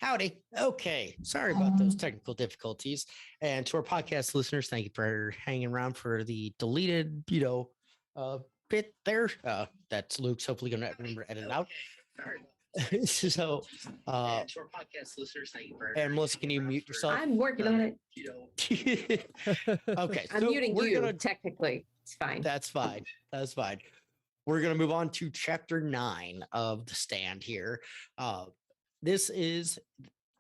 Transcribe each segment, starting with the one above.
Howdy. Okay. Sorry about those technical difficulties. And to our podcast listeners, thank you for hanging around for the deleted, bit there. That's Luke's hopefully going to remember to edit it out. So, to our podcast listeners, thank you for. And Melissa, can you mute yourself? I'm working on it. Okay. I'm muting you. Technically, it's fine. That's fine. That's fine. We're going to move on to chapter 9 of The Stand here. This is,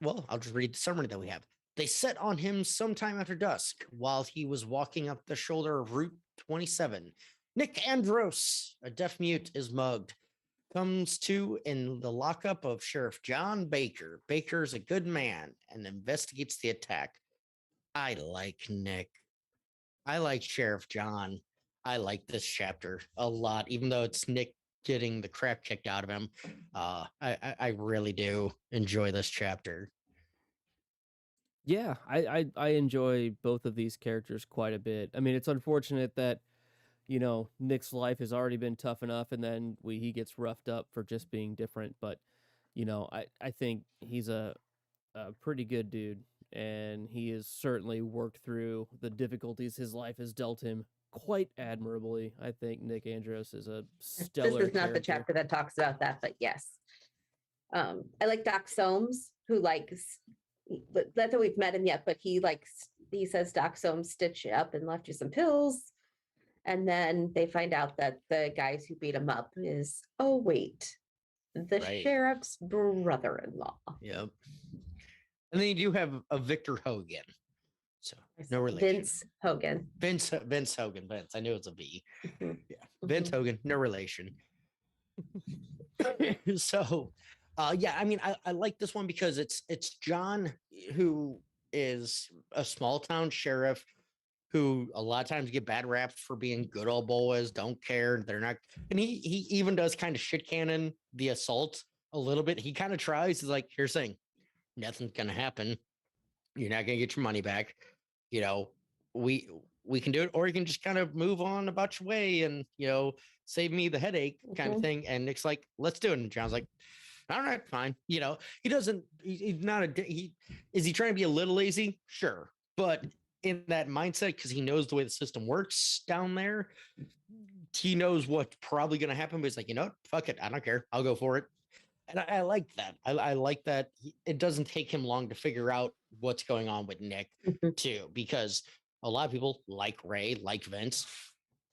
well, I'll just read the summary that we have. They set on him sometime after dusk while he was walking up the shoulder of Route 27. Nick Andros, a deaf mute, is mugged. Comes to in the lockup of Sheriff John Baker. Baker's a good man and investigates the attack. I like Nick. I like Sheriff John. I like this chapter a lot, even though it's Nick getting the crap kicked out of him. I really do enjoy this chapter. Yeah, I enjoy both of these characters quite a bit. I mean, it's unfortunate that, Nick's life has already been tough enough, and then he gets roughed up for just being different. But, I think he's a pretty good dude, and he has certainly worked through the difficulties his life has dealt him quite admirably. I think Nick Andros is a stellar This is not character. the chapter that talks about that, but yes. I like Doc Soames, who likes, not that we've met him yet, but he says Doc Soames stitched you up and left you some pills. And then they find out that the guys who beat him up is, the sheriff's brother-in-law. Yep. And then you do have a Victor Hogan. So no relation. Vince Hogan. Vince Hogan. Vince. I knew it was a V. Mm-hmm. Yeah. Vince Hogan, no relation. So I mean, I like this one because it's John, who is a small town sheriff who a lot of times get bad raps for being good old boys, don't care. They're not, and he even does kind of shit cannon the assault a little bit. He kind of tries. He's like, here's the thing, nothing's gonna happen. You're not gonna get your money back. We can do it, or you can just kind of move on about your way and save me the headache kind of thing. And Nick's like, let's do it. And John's like, all right, fine. He doesn't. He's not is he trying to be a little lazy? Sure, but in that mindset, because he knows the way the system works down there, he knows what's probably going to happen. But he's like, fuck it, I don't care. I'll go for it. And I like that. I like that it doesn't take him long to figure out what's going on with Nick too, because a lot of people like Ray, like Vince,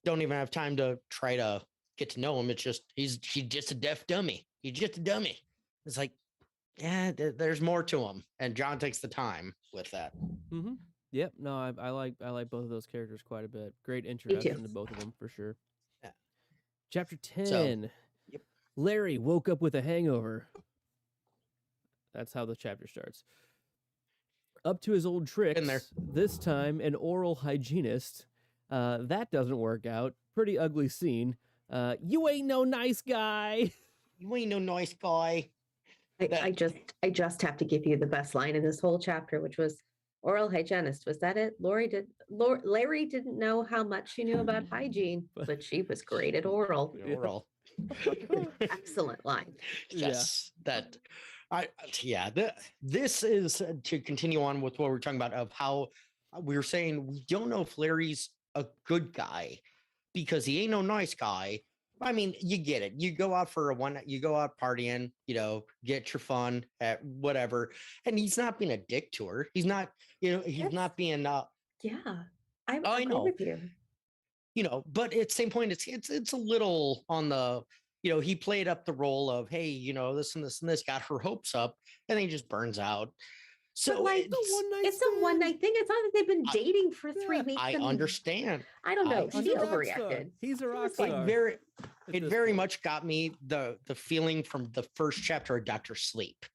don't even have time to try to get to know him. It's just he's just a deaf dummy. He's just a dummy. It's like, yeah, there's more to him, and John takes the time with that. Mm-hmm. Yep. No, I like both of those characters quite a bit. Great introduction to both of them for sure. Yeah. Chapter 10. So, yep. Larry woke up with a hangover. That's how the chapter starts. Up to his old tricks. In there. This time, an oral hygienist. That doesn't work out. Pretty ugly scene. You ain't no nice guy. You ain't no nice guy. I just have to give you the best line in this whole chapter, which was oral hygienist. Was that it? Larry didn't know how much she knew about hygiene, but she was great at oral. Oral. Excellent line. Yes. This is to continue on with what we're talking about of how we were saying we don't know if Larry's a good guy because he ain't no nice guy. I mean, you get it. You go out you go out partying, get your fun at whatever. And he's not being a dick to her. He's not, he's not being, yeah, I agree with you. But at the same point, it's a little on the, he played up the role of, hey, this and this and this, got her hopes up, and then he just burns out. So it's a one night thing. It's not that they've been dating for 3 weeks. I understand. I don't know. She overreacted. He's a rock star. It very much got me the feeling from the first chapter of Dr. Sleep.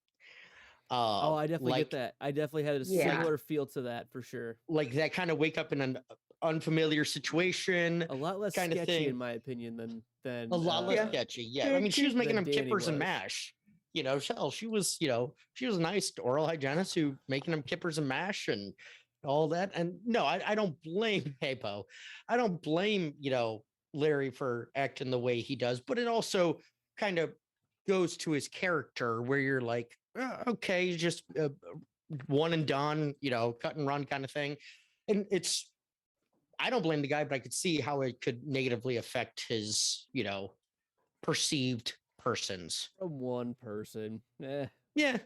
I definitely get that. I definitely had a similar feel to that for sure. Like that kind of wake up in an unfamiliar situation. A lot less kind sketchy, of thing. In my opinion, than a lot less sketchy. Yeah, I mean, she was making them kippers and mash. She was a nice oral hygienist who making them kippers and mash and all that. And no, I don't blame Hapo. I don't blame, Larry for acting the way he does, but it also kind of goes to his character where you're like, okay, just one and done, cut and run kind of thing. And I don't blame the guy, but I could see how it could negatively affect his, perceived persons. From one person. Yeah.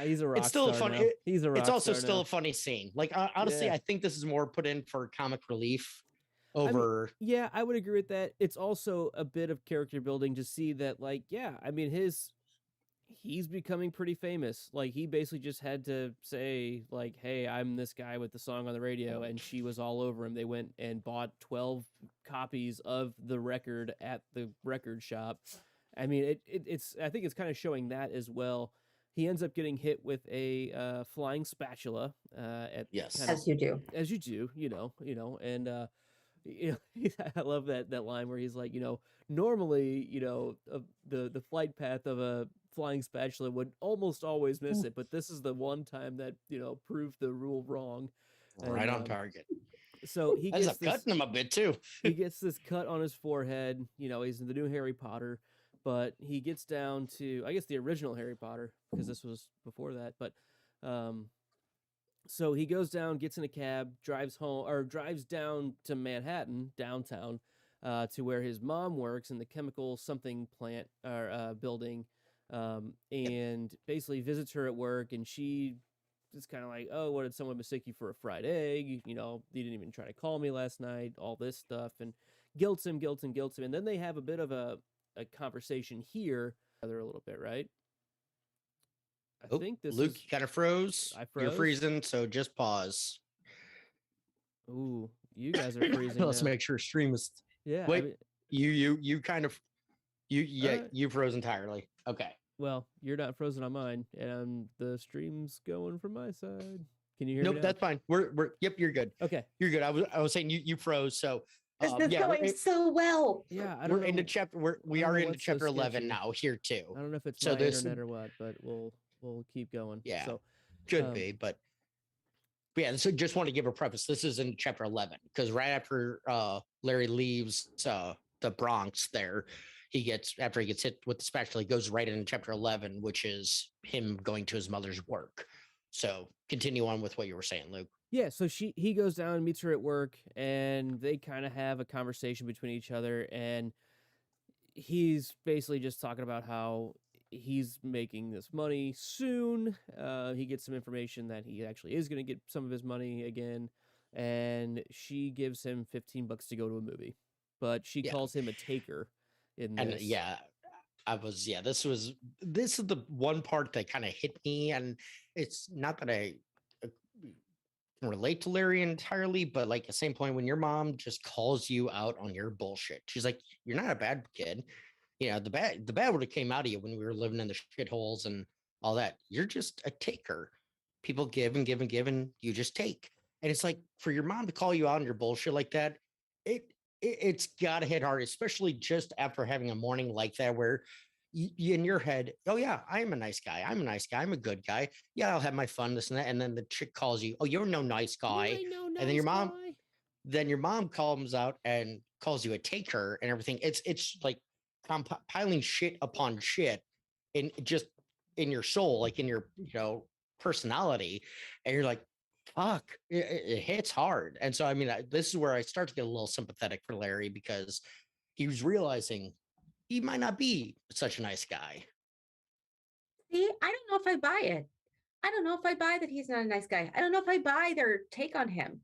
He's a rock It's still a star fun. now. He's a rock It's also star still now. a funny scene. Like honestly, Yeah. I think this is more put in for comic relief I mean, over. yeah, I would agree with that. It's also a bit of character building to see that, like, yeah, I mean, he's becoming pretty famous. Like, he basically just had to say, like, hey, I'm this guy with the song on the radio, and she was all over him. They went and bought 12 copies of the record at the record shop. I mean, it's I think it's kind of showing that as well. He ends up getting hit with a flying spatula at Yes. kind of, As you do. as you do, and I love that line where he's like, normally, the flight path of a flying spatula would almost always miss it, but this is the one time that proved the rule wrong. Right on target. So he Ends gets up cutting him a bit too. he gets this cut on his forehead. He's in the new Harry Potter, but he gets down to, I guess, the original Harry Potter, because this was before that. But so he goes down, gets in a cab, drives down to Manhattan, downtown, to where his mom works in the chemical something plant or building, and basically visits her at work. And she is kind of like, oh, what, did someone mistake you for a fried egg? You didn't even try to call me last night, all this stuff, and guilts him. And then they have a bit of a conversation here, a little bit, right? I think this Luke, is... you kind of froze. I froze. You're freezing, so just pause. Ooh, you guys are freezing. Let's make sure stream is. Yeah. Wait, you kind of Alright. you froze entirely. Okay. Well, you're not frozen on mine, and the stream's going from my side. Can you hear me? Nope, now? that's fine. We're yep, you're good. Okay. You're good. I was saying you froze, so This is yeah, going so well. Yeah, I don't we're know. into chapter. We I don't are know into what's so chapter 11 sketchy. now here too. I don't know if it's So my this- internet or what, but we'll keep going. Yeah. So Could be, but yeah. So just want to give a preface. This is in chapter 11 because right after Larry leaves the Bronx, there after he gets hit with the spatula, he goes right into chapter 11, which is him going to his mother's work. So continue on with what you were saying, Luke. yeah, so he goes down and meets her at work, and they kind of have a conversation between each other, and he's basically just talking about how he's making this money soon. He gets some information that he actually is going to get some of his money again, and she gives him $15 to go to a movie, but she calls him a taker in this. And this is the one part that kind of hit me, and it's not that I can relate to Larry entirely, but like at the same point when your mom just calls you out on your bullshit, she's like, you're not a bad kid. The bad would have came out of you when we were living in the shitholes and all that. You're just a taker. People give and give and give, and you just take. And it's like, for your mom to call you out on your bullshit like that, it's gotta hit hard, especially just after having a morning like that where you in your head, oh yeah, I'm a nice guy. I'm a good guy. Yeah, I'll have my fun, this and that. And then the chick calls you, oh, you're no nice guy. And then your mom comes out and calls you a taker and everything. It's like piling shit upon shit in just in your soul, like in your personality, and you're like, fuck, it hits hard. And so I mean, this is where I start to get a little sympathetic for Larry, because he was realizing he might not be such a nice guy. See, I don't know if I buy it. I don't know if I buy that he's not a nice guy. I don't know if I buy their take on him.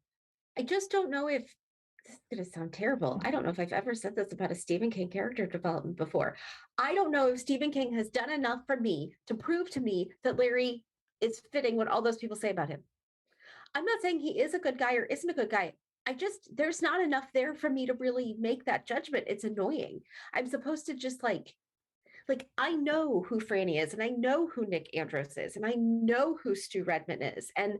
I just don't know if this is going to sound terrible. I don't know if I've ever said this about a Stephen King character development before. I don't know if Stephen King has done enough for me to prove to me that Larry is fitting what all those people say about him. I'm not saying he is a good guy or isn't a good guy. There's not enough there for me to really make that judgment. It's annoying. I'm supposed to just like I know who Franny is, and I know who Nick Andros is, and I know who Stu Redman is, and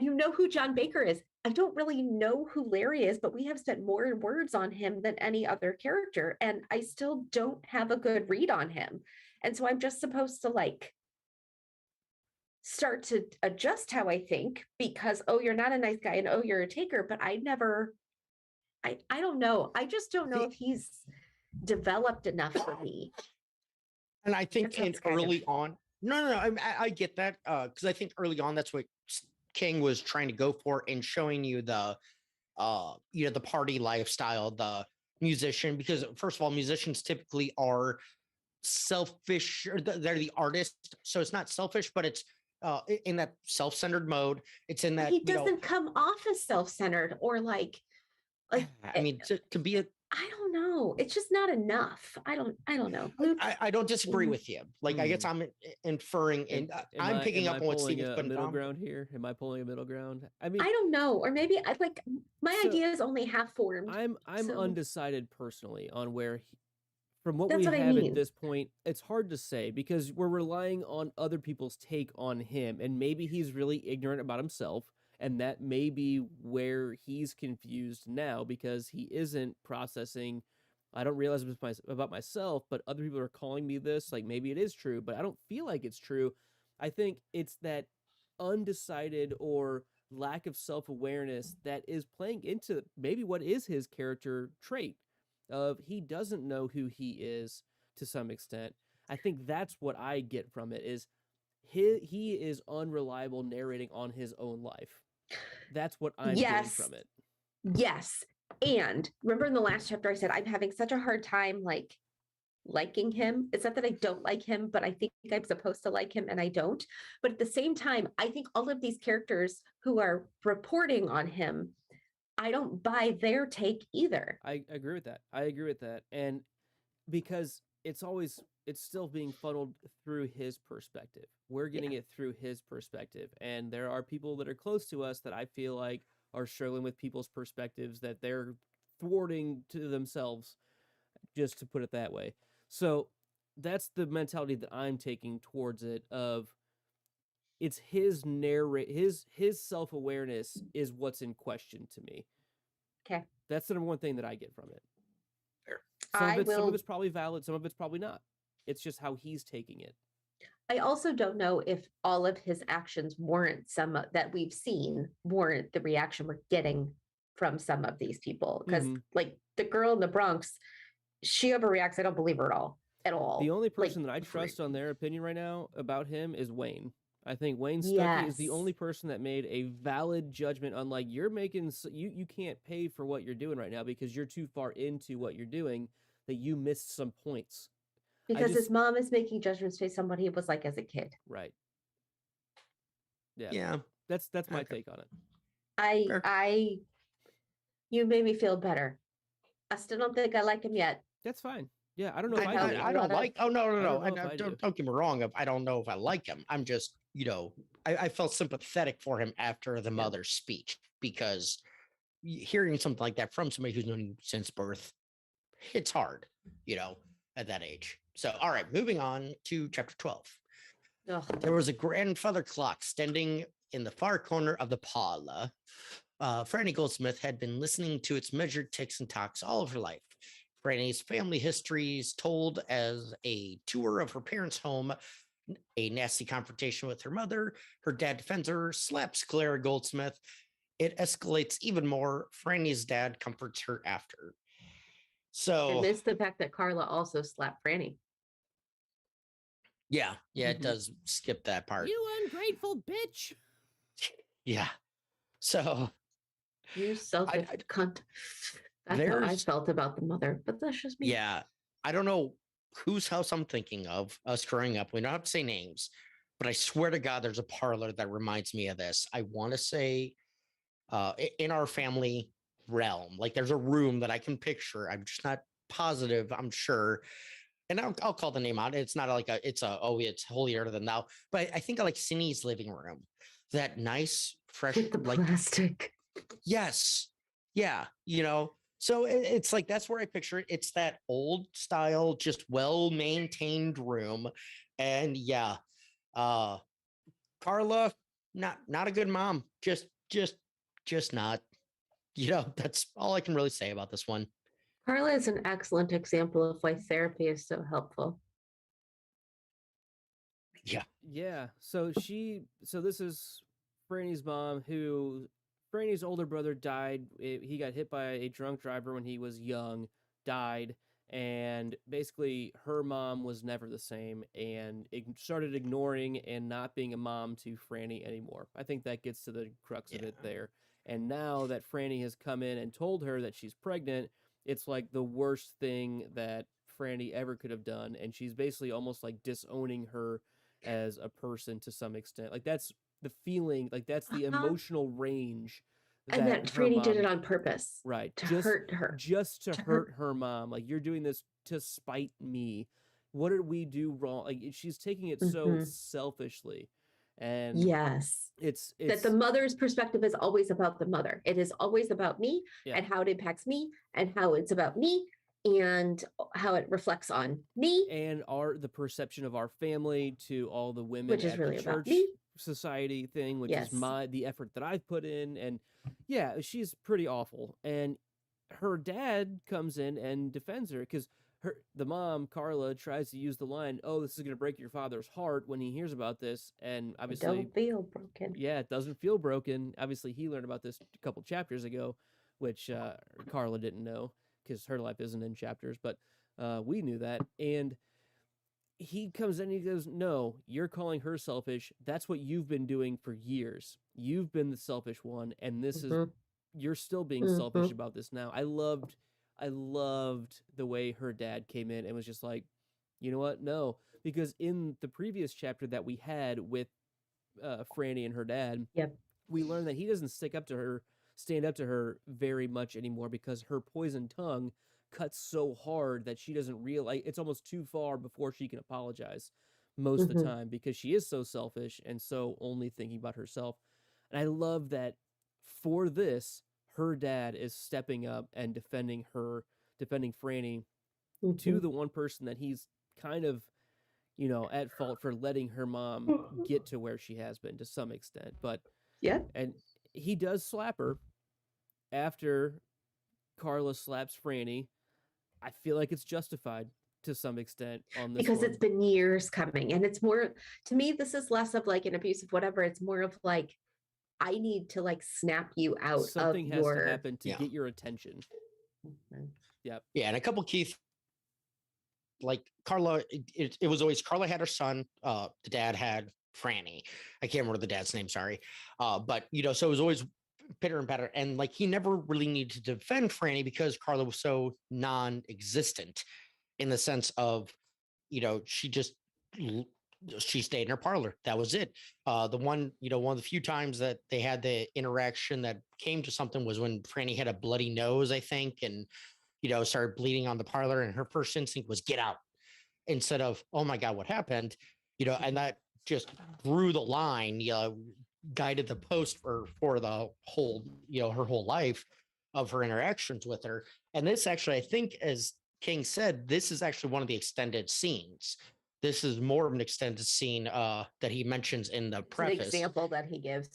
you know who John Baker is. I don't really know who Larry is, but we have spent more words on him than any other character, and I still don't have a good read on him. And so I'm just supposed to like start to adjust how I think, because, oh, you're not a nice guy, and oh, you're a taker. But I don't know. I just don't know if he's developed enough for me. And I think early on, No. I get that because I think early on that's what King was trying to go for in showing you the party lifestyle, the musician. Because first of all, musicians typically are selfish, or they're the artist, so it's not selfish, but it's in that self-centered mode. It's in that He doesn't come off as self-centered or like I mean, to be a I don't know. It's just not enough. I don't know. Luke, I don't disagree Mhm. with you. Like, I guess I'm inferring, and I'm picking am up I on what pulling Steven's a putting middle down. ground here? Am I pulling a middle ground? I mean, I don't know. Or maybe I like my so idea is only half formed. I'm So undecided personally on where from what that's we what I have at mean. this point, it's hard to say because we're relying on other people's take on him, and maybe he's really ignorant about himself, and that may be where he's confused now because he isn't processing. I don't realize about myself, but other people are calling me this. Like maybe it is true, but I don't feel like it's true. I think it's that undecided or lack of self awareness that is playing into maybe what is his character trait of he doesn't know who he is to some extent. I think that's what I get from it is he is unreliable narrating on his own life. That's what I'm getting Yes. from it. Yes. And remember in the last chapter I said I'm having such a hard time like liking him. It's not that I don't like him, but I think I'm supposed to like him and I don't. But at the same time, I think all of these characters who are reporting on him, I don't buy their take either. I agree with that. I agree with that. And because it's still being funneled through his perspective. We're getting it through his perspective. And there are people that are close to us that I feel like are struggling with people's perspectives that they're thwarting to themselves, just to put it that way. So that's the mentality that I'm taking towards it of it's his self-awareness is what's in question to me. Okay. That's the number one thing that I get from it. Fair. Some of it's probably valid, some of it's probably not. It's just how he's taking it. I also don't know if all of his actions warrant that we've seen warrant the reaction we're getting from some of these people. Because like the girl in the Bronx, she overreacts. I don't believe her at all. The only person that I trust on their opinion right now about him is Wayne. I think Wayne Stuckey Yes. is the only person that made a valid judgment on like you're making you can't pay for what you're doing right now because you're too far into what you're doing that you missed some points. Because his mom is making judgments based on what he was like as a kid. Right. Yeah. Yeah. That's my take on it. You made me feel better. I still don't think I like him yet. That's fine. Yeah, I don't know if I don't like. Oh no. Don't get me wrong. I don't know if I like him. I'm just, I felt sympathetic for him after the mother's speech because hearing something like that from somebody who's known him since birth, it's hard, at that age. So, all right, moving on to chapter 12. Ugh. There was a grandfather clock standing in the far corner of the parlor. Franny Goldsmith had been listening to its measured ticks and talks all of her life. Franny's family histories told as a tour of her parents' home, a nasty confrontation with her mother, her dad defends her, slaps Clara Goldsmith. It escalates even more. Franny's dad comforts her after. So, and it's the fact that Carla also slapped Franny. Yeah, it does skip that part. You ungrateful bitch. Yeah. So you selfish cunt. That's how I felt about the mother, but that's just me. Yeah. I don't know whose house I'm thinking of us growing up. We don't have to say names, but I swear to God, there's a parlor that reminds me of this. I want to say in our family realm, like there's a room that I can picture. I'm just not positive, I'm sure. And I'll call the name out. It's not like it's holier than thou, but I think I like Cindy's living room. That nice, fresh, with the plastic. Yes. Yeah. So it's like, that's where I picture it. It's that old style, just well-maintained room. And yeah, Carla, not a good mom. Just not, that's all I can really say about this one. Carla is an excellent example of why therapy is so helpful. Yeah. Yeah. So this is Franny's mom, who Franny's older brother died. He got hit by a drunk driver when he was young, died. and basically her mom was never the same and started ignoring and not being a mom to Franny anymore. I think that gets to the crux of it there. And now that Franny has come in and told her that she's pregnant, it's like the worst thing that Franny ever could have done, and she's basically almost like disowning her as a person to some extent. Like that's the feeling, like that's the emotional range And that Franny did it on purpose. Right. To hurt her. Just to hurt her mom. Like, you're doing this to spite me. What did we do wrong? Like, she's taking it so selfishly. And yes, it's that the mother's perspective is always about the mother. It is always about me and how it impacts me and how it's about me and how it reflects on me. And the perception of our family to all the women which is at really the church about me. Society thing, which is the effort that I've put in. And yeah, she's pretty awful. And her dad comes in and defends her because the mom, Carla, tries to use the line, "Oh, this is going to break your father's heart," when he hears about this. And obviously, don't feel broken. Yeah, it doesn't feel broken. Obviously, he learned about this a couple chapters ago, which Carla didn't know because her life isn't in chapters, but we knew that. And he comes in and he goes, "No, you're calling her selfish. That's what you've been doing for years. You've been the selfish one, and this is you're still being selfish about this now." I loved the way her dad came in and was just like, "You know what? No," because in the previous chapter that we had with Franny and her dad, we learned that he doesn't stand up to her very much anymore because her poison tongue cuts so hard that she doesn't realize it's almost too far before she can apologize most of the time because she is so selfish and so only thinking about herself. And I love that for this, her dad is stepping up and defending Franny to the one person that he's kind of, at fault for letting her mom get to where she has been to some extent. But and he does slap her after Carla slaps Franny. I feel like it's justified to some extent on this because one. It's been years coming, and it's more, to me, this is less of like an abusive whatever. It's more of like, I need to like snap you out. Something has to happen to get your attention. Yeah, and a couple key like Carla, it was always Carla had her son, the dad had Franny. I can't remember the dad's name, sorry. But so it was always pitter and patter, and like he never really needed to defend Franny because Carla was so non-existent in the sense of she stayed in her parlor. That was it. One of the few times that they had the interaction that came to something was when Franny had a bloody nose, I think, and started bleeding on the parlor, and her first instinct was get out instead of, oh my God, what happened? And that just grew the line, guided the post for the whole, her whole life of her interactions with her. And this actually, I think, as King said, this is actually one of the extended scenes. This is more of an extended scene that he mentions in the preface. An example that he gives.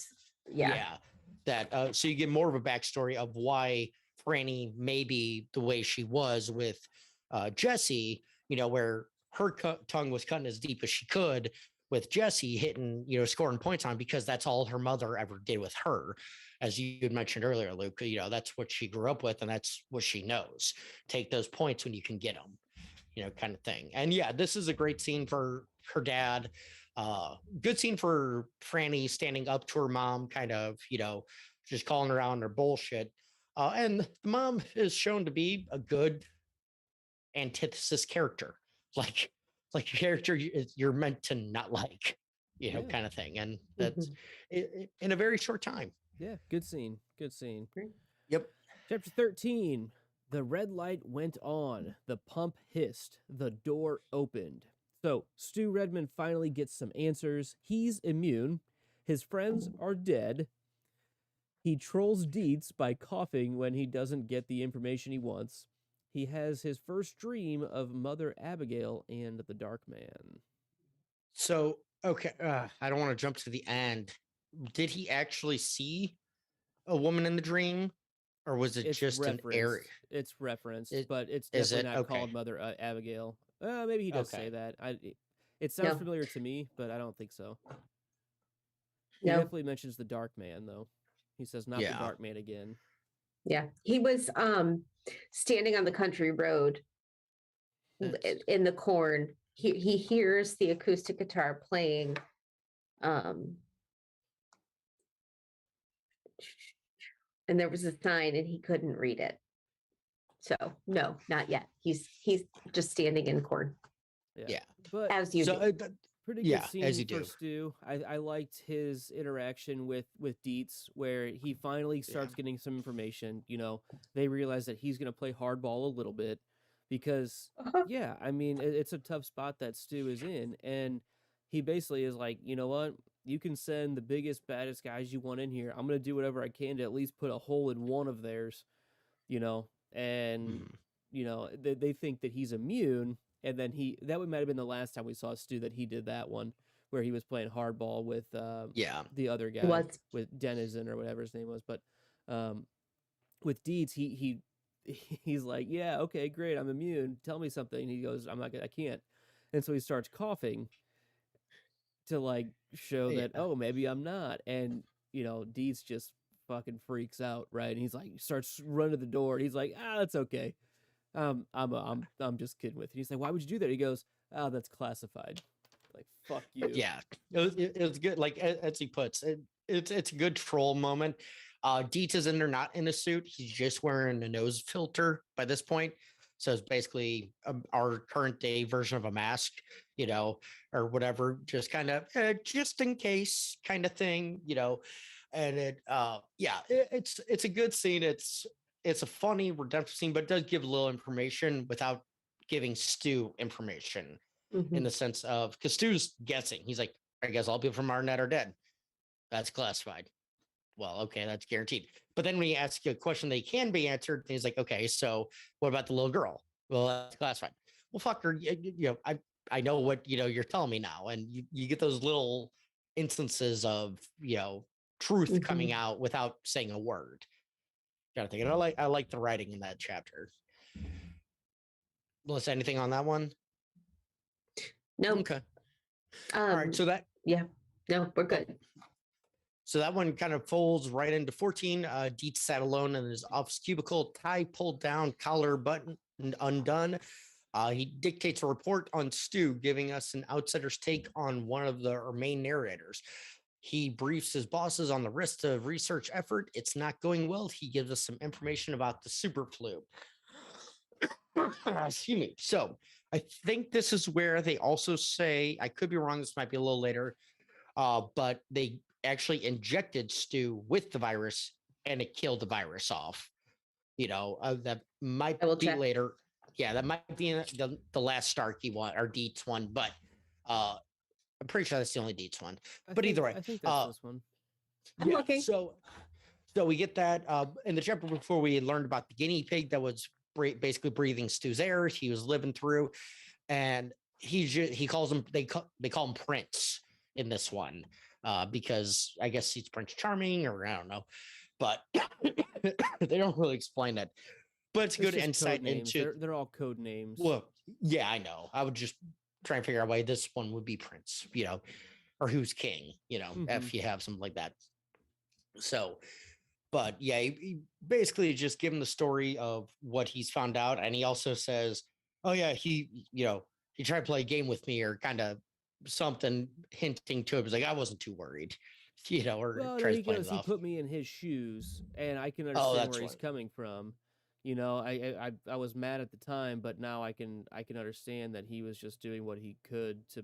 That so you get more of a backstory of why Franny may be the way she was with Jesse, where her tongue was cutting as deep as she could, with Jesse hitting, scoring points on, because that's all her mother ever did with her. As you had mentioned earlier, Luke, that's what she grew up with, and that's what she knows. Take those points when you can get them, kind of thing. And yeah, this is a great scene for her dad. Good scene for Franny standing up to her mom, kind of, just calling her out on her bullshit. And the mom is shown to be a good antithesis character, like a character you're meant to not like, kind of thing. And that's in a very short time. Yeah, good scene. Good scene. Yep. Chapter 13. The red light went on. The pump hissed. The door opened. So Stu Redman finally gets some answers. He's immune. His friends are dead. He trolls Dietz by coughing when he doesn't get the information he wants. He has his first dream of Mother Abigail and the Dark Man. So, okay, I don't want to jump to the end. Did he actually see a woman in the dream? Or was it just referenced. An area? It's referenced, but it's definitely not called Mother Abigail. Maybe he does say that. It sounds familiar to me, but I don't think so. He definitely mentions the Dark Man, though. He says, not the Dark Man again. Yeah. He was standing on the country road in the corn. He hears the acoustic guitar playing. And there was a sign and he couldn't read it. So no, not yet. He's just standing in corn. Yeah. But as you So do. pretty good yeah, scene as you for do. Stu. I liked his interaction with Dietz, where he finally starts getting some information. You know, they realize that he's going to play hardball a little bit because, yeah, I mean, it's a tough spot that Stu is in, and he basically is like, you know what, you can send the biggest, baddest guys you want in here. I'm going to do whatever I can to at least put a hole in one of theirs, you know, and Mhm. you know they think that he's immune. And then that might have been the last time we saw Stu that he did that one where he was playing hardball with Yeah. the other guy Was with Denizen or whatever his name was. But with Dietz, he's like, yeah, okay, great, I'm immune. Tell me something. He goes, I can't. And so he starts coughing to like show that, Yeah. oh, maybe I'm not. And you know, Dietz just fucking freaks out, right? And he's like, starts running to the door. And he's like, that's okay. I'm just kidding with you. He's like, why would you do that? He goes, oh, that's classified. Like, fuck you. Yeah, it was good. Like as he puts it, it's a good troll moment. Dietz is in there, not in a suit. He's just wearing a nose filter by this point. So it's basically our current day version of a mask, you know, or whatever, just kind of just in case kind of thing, you know. And it's a good scene. It's a funny redemptive scene, but it does give a little information without giving Stu information in the sense of because Stu's guessing. He's like, I guess all people from Arnett are dead. That's classified. Well, okay, that's guaranteed. But then when he asks you a question that can be answered, he's like, okay, so what about the little girl? Well, that's classified. Well, fuck her. You know, I know what you're telling me now, and you get those little instances of truth coming out without saying a word. Kind of thing. And I like the writing in that chapter. Melissa, anything on that one? No. Okay. All right. So that. Yeah. No, we're good. So that one kind of folds right into 14. Dietz sat alone in his office cubicle, tie pulled down, collar button undone. He dictates a report on Stu, giving us an outsider's take on one of the main narrators. He briefs his bosses on the risk of research effort. It's not going well. He gives us some information about the super flu. Excuse me. So I think this is where they also say, I could be wrong, this might be a little later, but they actually injected Stu with the virus and it killed the virus off. That might be check. later. Yeah, that might be in the last Starkey one or Dietz one, but I'm pretty sure that's the only Dietz one. Either way, I think that's this one. I'm looking. So we get that in the chapter before we had learned about the guinea pig that was basically breathing Stu's air. He was living through, and he calls him. They call him Prince in this one because I guess he's Prince Charming, or I don't know, but they don't really explain it. But it's good insight into. They're all code names. Well, yeah, I know. I would just try and figure out why this one would be Prince, or who's king, if you have something like that. So, but yeah, he basically just give him the story of what he's found out, and he also says, "Oh yeah, he tried to play a game with me, or kind of something hinting to it." Was like, I wasn't too worried, or well, tries to play he put me in his shoes, and I can understand where he's coming from. I was mad at the time, but now I can understand that he was just doing what he could to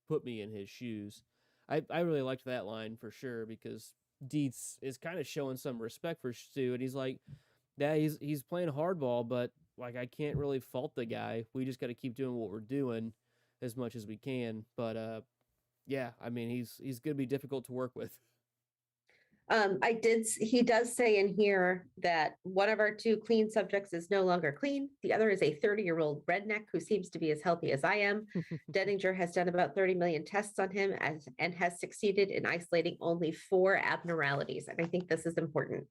put me in his shoes. I really liked that line for sure, because Dietz is kind of showing some respect for Stu, and he's like, yeah, he's playing hardball, but like I can't really fault the guy. We just got to keep doing what we're doing as much as we can. But yeah, I mean he's gonna be difficult to work with. He does say in here that one of our two clean subjects is no longer clean. The other is a 30-year-old redneck who seems to be as healthy as I am. Denninger has done about 30 million tests on him and has succeeded in isolating only 4 abnormalities. And I think this is important.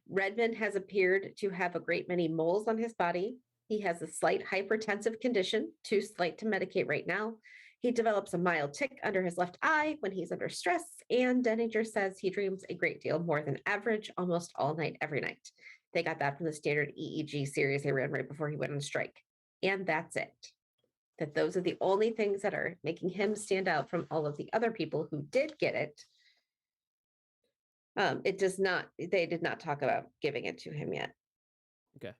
Redmond has appeared to have a great many moles on his body. He has a slight hypertensive condition, too slight to medicate right now. He develops a mild tic under his left eye when he's under stress, and Denninger says he dreams a great deal more than average, almost all night, every night. They got that from the standard EEG series they ran right before he went on strike. And that's it. that those are the only things that are making him stand out from all of the other people who did get it. It does not, they did not talk about giving it to him yet. Okay.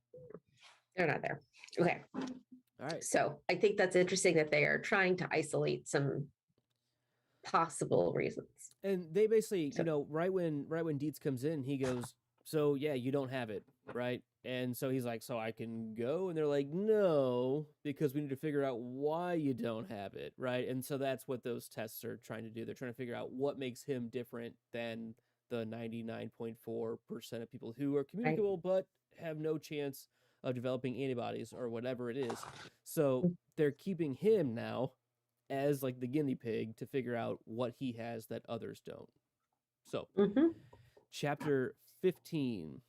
They're not there. Okay. All right. So I think that's interesting that they are trying to isolate some possible reasons. And they basically, So- you know, right when Dietz comes in, he goes, "So yeah, you don't have it, right?" And so he's like, "So I can go?" And they're like, "No, because we need to figure out why you don't have it, right?" And so that's what those tests are trying to do. They're trying to figure out what makes him different than the 99.4% of people who are communicable but have no chance of developing antibodies or whatever it is. So they're keeping him now as like the guinea pig to figure out what he has that others don't. So, chapter 15.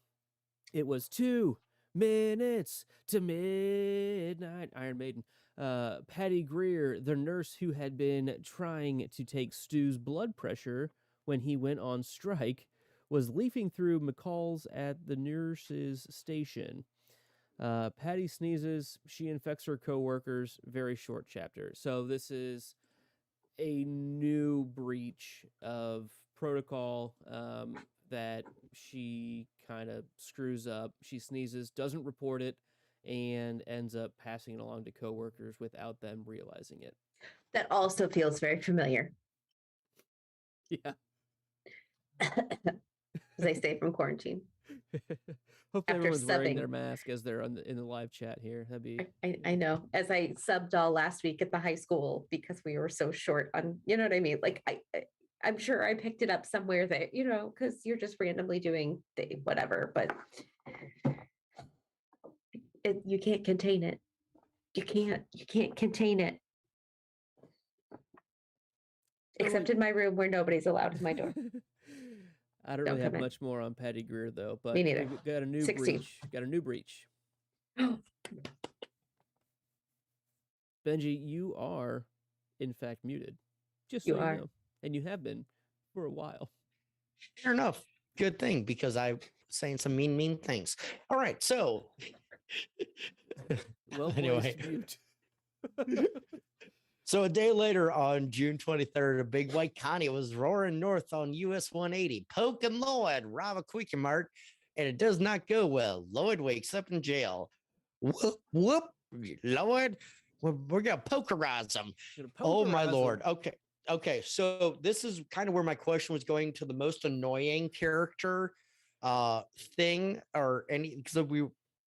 It was 2 minutes to midnight. Iron Maiden. Patty Greer, the nurse who had been trying to take Stu's blood pressure when he went on strike, was leafing through McCall's at the nurse's station. Patty sneezes. She infects her coworkers. Very short chapter. So this is a new breach of protocol that she kind of screws up. She sneezes, doesn't report it, and ends up passing it along to coworkers without them realizing it. That also feels very familiar. Yeah. As I say from quarantine. Hopefully After everyone's wearing their subbing. mask as they're in the live chat here. That'd be I know. As I subbed all last week at the high school because we were so short on, you know what I mean? Like I'm sure I picked it up somewhere that, you know, because you're just randomly doing whatever, but you can't contain it. You can't contain it. Except in my room where nobody's allowed in my door. I don't really have much more on Patty Greer though, but Me neither. we got a new 16. breach. Got a new breach. Benji, you are in fact muted. Just so You are. know. And you have been for a while. Fair enough. Good thing, because I'm saying some mean things. All right, so Well, anyway. mute. So a day later, on June 23rd, a big white Connie was roaring north on US 180. Poke and Lloyd rob a Quickie Mart, and it does not go well. Lloyd wakes up in jail. Whoop, whoop, Lloyd, we're going to pokerize him. Oh, my Lord. Okay. So this is kind of where my question was going to, the most annoying character thing, or any, because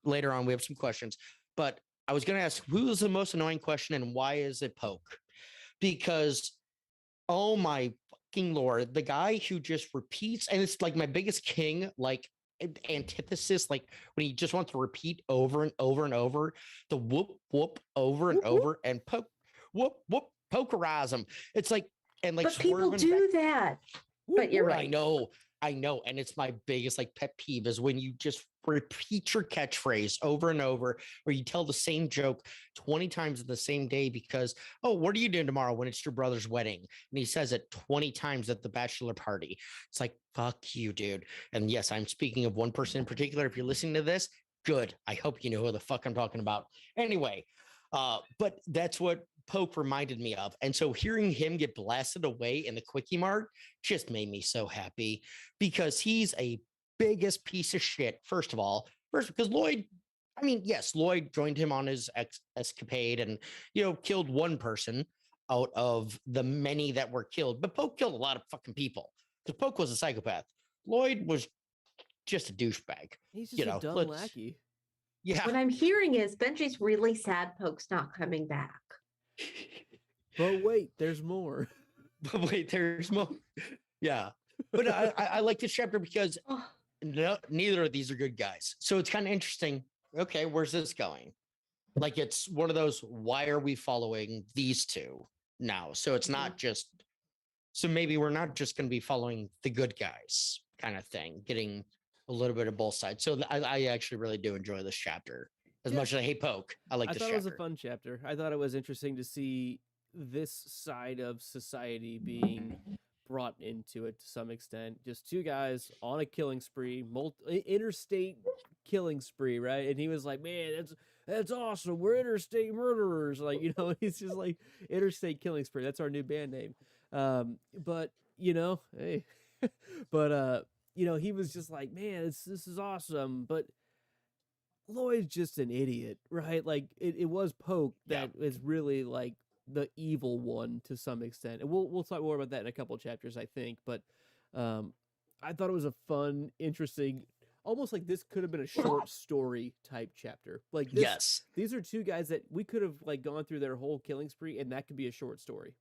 later on we have some questions, but I was going to ask, who is the most annoying question and why is it Poke? Because, oh my fucking Lord, the guy who just repeats, and it's like my biggest king, like antithesis, like when he just wants to repeat over and over and over, the whoop, whoop, over and over, and poke, whoop, whoop, pokerize him. It's like, and like, but people do that. But you're right. I know. And it's my biggest like pet peeve is when you just repeat your catchphrase over and over, or you tell the same joke 20 times in the same day because, oh, what are you doing tomorrow when it's your brother's wedding? And he says it 20 times at the bachelor party. It's like, fuck you, dude. And yes, I'm speaking of one person in particular. If you're listening to this, good. I hope you know who the fuck I'm talking about. Anyway, but that's what Poke reminded me of. And so hearing him get blasted away in the Quickie Mart just made me so happy, because he's a biggest piece of shit. First because Lloyd, I mean, yes, Lloyd joined him on his escapade and, you know, killed one person out of the many that were killed, but Poke killed a lot of fucking people because Poke was a psychopath. Lloyd was just a douchebag. He's just a dumb lackey. Yeah. What I'm hearing is Benji's really sad Poke's not coming back. But wait, there's more. Yeah. But I like this chapter because neither of these are good guys. So it's kind of interesting. Okay, where's this going? Like, it's one of those, why are we following these two now? So it's not just, so maybe we're not just going to be following the good guys kind of thing, getting a little bit of both sides. So I actually really do enjoy this chapter. As much as I hate Poke, I like this chapter. I thought it was a fun chapter. I thought it was interesting to see this side of society being brought into it to some extent. Just two guys on a killing spree, interstate killing spree, right? And he was like, man, that's awesome. We're interstate murderers. Like, he's just like interstate killing spree. That's our new band name. But hey, but he was just like, man, this is awesome. But Lloyd's just an idiot, right? Like it was Poke that is really like the evil one to some extent. And we'll talk more about that in a couple of chapters, I think. But I thought it was a fun, interesting, almost like this could have been a short story type chapter. Like this, Yes. These are two guys that we could have like gone through their whole killing spree, and that could be a short story.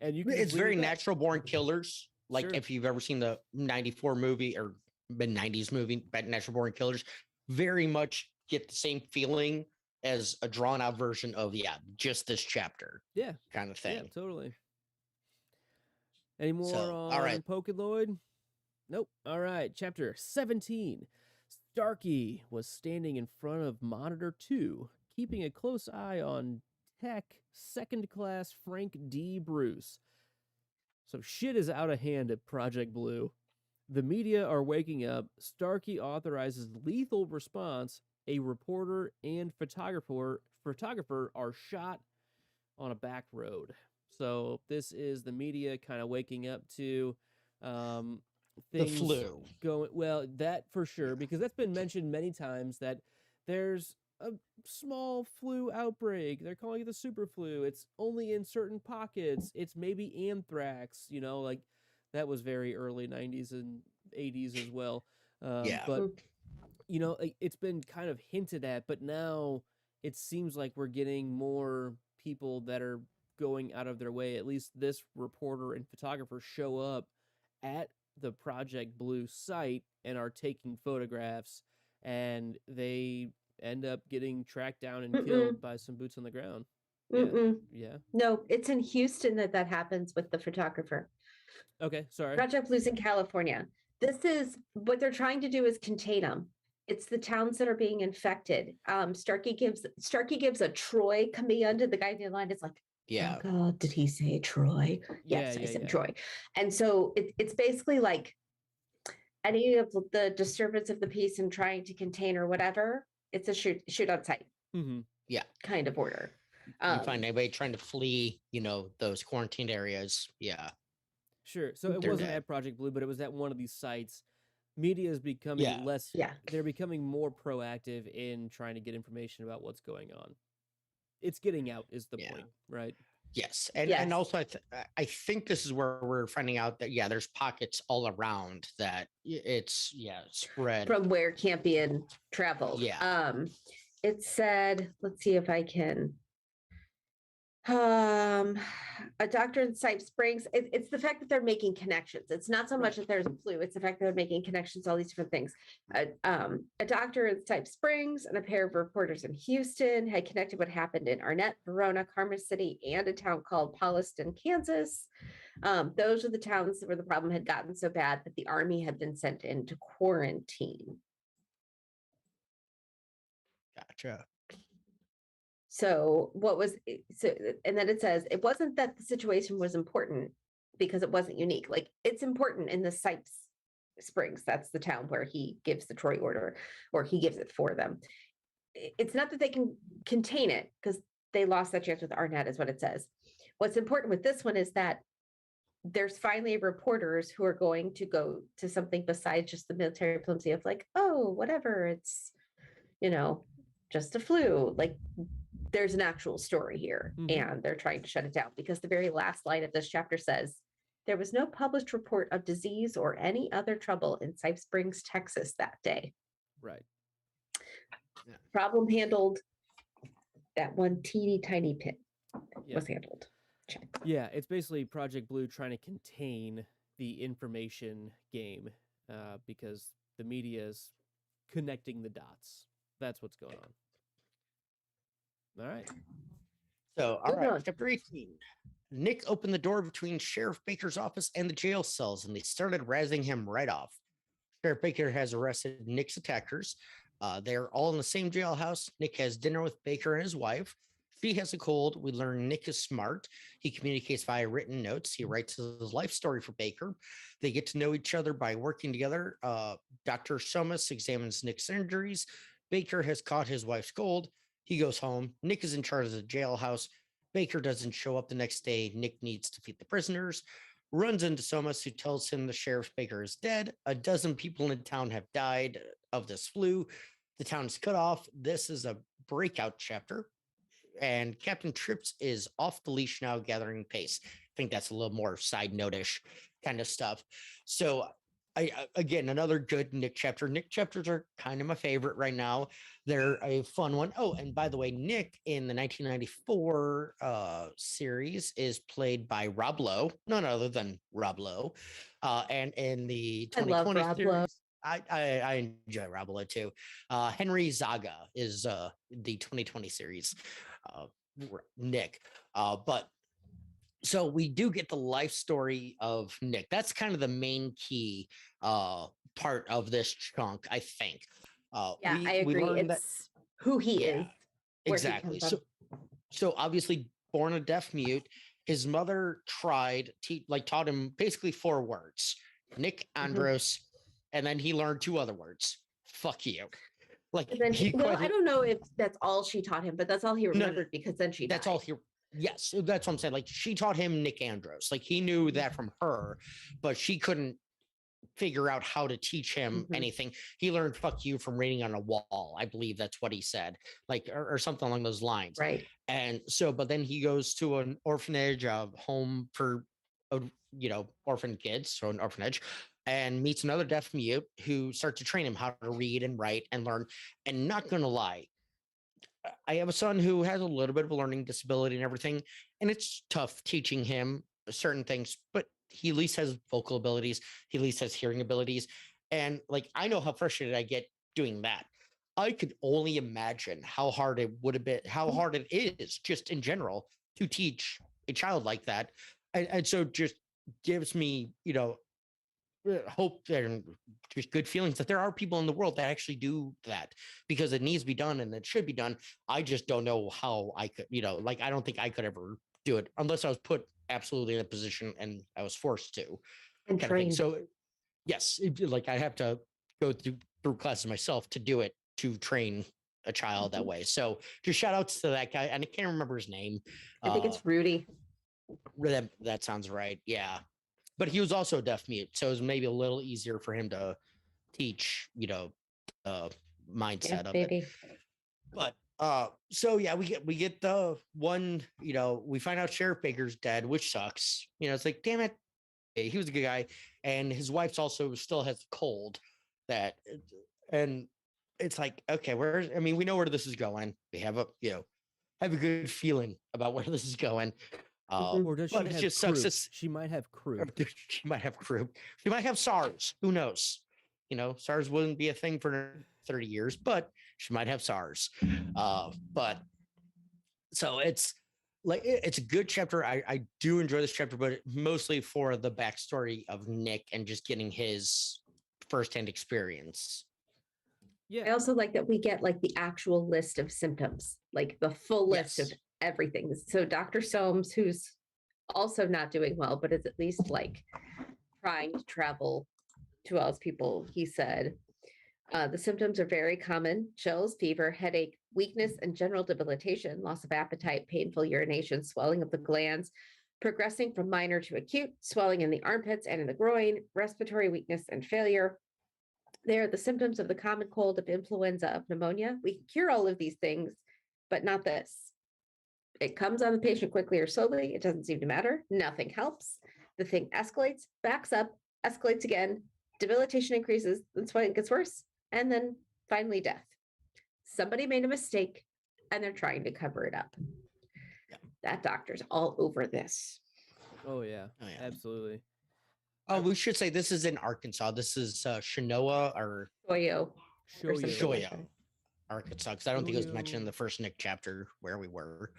And you can It's very natural born killers. Like Sure. if you've ever seen the 94 movie or mid-90s movie, Natural Born Killers, very much get the same feeling as a drawn out version of just this chapter. Yeah. Kind of thing. Yeah, totally. Any more on all right. Poke and Lloyd? Nope. All right. Chapter 17. Starkey was standing in front of Monitor 2, keeping a close eye on Tech second class Frank D. Bruce. So shit is out of hand at Project Blue. The media are waking up. Starkey authorizes lethal response. A reporter and photographer are shot on a back road. So this is the media kind of waking up to The flu. Going well, that for sure, because that's been mentioned many times that there's a small flu outbreak. They're calling it the super flu. It's only in certain pockets. It's maybe anthrax, like that was very early 90s and 80s as well. But it's been kind of hinted at, but now it seems like we're getting more people that are going out of their way. At least this reporter and photographer show up at the Project Blue site and are taking photographs, and they end up getting tracked down and killed by some boots on the ground. Yeah. No, it's in Houston that happens with the photographer. Okay, sorry. Project Blue's in California. This is what they're trying to do is contain them. It's the towns that are being infected. Starkey gives a Troy command to the guy in the line. It's like, yeah. Oh God, did he say Troy? Yes, I said Troy. And so it's basically like any of the disturbance of the peace and trying to contain or whatever. It's a shoot on sight. Mm-hmm. Yeah, kind of order. You find anybody trying to flee, those quarantined areas. Yeah. Sure. So it wasn't at Project Blue, but it was at one of these sites. Media is becoming less. Yeah. They're becoming more proactive in trying to get information about what's going on. It's getting out is the point, right? Yes. And also I think this is where we're finding out that, there's pockets all around that it's spread. From where Campion traveled. Yeah. It said, let's see if I can. A doctor in Sipe Springs. It's the fact that they're making connections. It's not so much that there's a flu. It's the fact that they're making connections, all these different things. A doctor in Sipe Springs and a pair of reporters in Houston had connected what happened in Arnett, Verona, Karma City, and a town called Pauliston, Kansas. Those are the towns where the problem had gotten so bad that the army had been sent into quarantine. Gotcha. So and then it says, it wasn't that the situation was important because it wasn't unique. Like it's important in the Sipe Springs. That's the town where he gives the Troy order, or he gives it for them. It's not that they can contain it because they lost that chance with Arnett is what it says. What's important with this one is that there's finally reporters who are going to go to something besides just the military diplomacy of like, oh, whatever, it's, just a flu. Like there's an actual story here, and they're trying to shut it down because the very last line of this chapter says, there was no published report of disease or any other trouble in Sipe Springs, Texas that day. Right. Yeah. Problem handled. That one teeny tiny pit was handled. Check. Yeah, it's basically Project Blue trying to contain the information game because the media is connecting the dots. That's what's going on. All right. So, chapter 18. Nick opened the door between Sheriff Baker's office and the jail cells, and they started razzing him right off. Sheriff Baker has arrested Nick's attackers. They're all in the same jailhouse. Nick has dinner with Baker and his wife. She has a cold. We learn Nick is smart. He communicates via written notes. He writes his life story for Baker. They get to know each other by working together. Dr. Somas examines Nick's injuries. Baker has caught his wife's cold. He goes home. Nick is in charge of the jailhouse. Baker doesn't show up the next day. Nick needs to feed the prisoners. Runs into Somas, who tells him the sheriff Baker is dead. A dozen people in town have died of this flu. The town is cut off. This is a breakout chapter. And Captain Trips is off the leash now, gathering pace. I think that's a little more side notish kind of stuff. So again, another good Nick chapter. Nick chapters are kind of my favorite right now. They're a fun one. Oh, and by the way, Nick in the 1994 series is played by Rob Lowe, none other than Rob Lowe. And in the 2020 Rob series, Lowe. I enjoy Rob Lowe too. Henry Zaga is the 2020 series. Nick. But so we do get the life story of Nick. That's kind of the main key part of this chunk, I think. Yeah, I agree. It's who he is. Exactly. So obviously born a deaf mute, his mother taught him basically 4 words: Nick Andros, and then he learned 2 other words: fuck you. Like, I don't know if that's all she taught him, but that's all he remembered, because then she died. That's all he. Yes, that's what I'm saying. Like, she taught him Nick Andros. Like, he knew that from her, but she couldn't figure out how to teach him anything. He learned "fuck you" from reading on a wall. I believe that's what he said, like, or something along those lines. Right. And so, but then he goes to an orphanage, a home for, orphan kids, so an orphanage, and meets another deaf mute who starts to train him how to read and write and learn. And not gonna lie, I have a son who has a little bit of a learning disability and everything, and it's tough teaching him certain things, but he at least has vocal abilities. He at least has hearing abilities. And like, I know how frustrated I get doing that. I could only imagine how hard it would have been, how hard it is just in general to teach a child like that. And so just gives me, hope and just good feelings that there are people in the world that actually do that, because it needs to be done and it should be done. I just don't know how I could, I don't think I could ever do it unless I was put absolutely in a position and I was forced to. And trained. So yes, I have to go through classes myself to do it, to train a child that way. So just shout outs to that guy. And I can't remember his name. I think it's Rudy. That sounds right. Yeah. But he was also deaf mute, so it was maybe a little easier for him to teach, mindset of it. But so yeah, we get the one, we find out Sheriff Baker's dead, which sucks. It's like, damn it, he was a good guy, and his wife's also still has a cold. And it's like, okay, we know where this is going. We have a good feeling about where this is going. Or does she have just croup? sucks. She might have croup. She might have croup. She might have SARS. Who knows? SARS wouldn't be a thing for 30 years, but she might have SARS. But so it's a good chapter. I do enjoy this chapter, but mostly for the backstory of Nick and just getting his firsthand experience. Yeah. I also like that we get like the actual list of symptoms, like the full list of everything. So Dr. Soames, who's also not doing well, but is at least like trying to travel to all his people, he said, the symptoms are very common: chills, fever, headache, weakness, and general debilitation, loss of appetite, painful urination, swelling of the glands, progressing from minor to acute, swelling in the armpits and in the groin, respiratory weakness and failure. They are the symptoms of the common cold, of influenza, of pneumonia. We can cure all of these things, but not this. It comes on the patient quickly or slowly. It doesn't seem to matter. Nothing helps. The thing escalates, backs up, escalates again. Debilitation increases, then swelling gets worse, and then finally death. Somebody made a mistake, and they're trying to cover it up. Yeah. That doctor's all over this. Oh yeah, absolutely. Oh, we should say this is in Arkansas. This is Shinoa or Shoyo, Arkansas, because I don't think it was mentioned in the first Nick chapter where we were.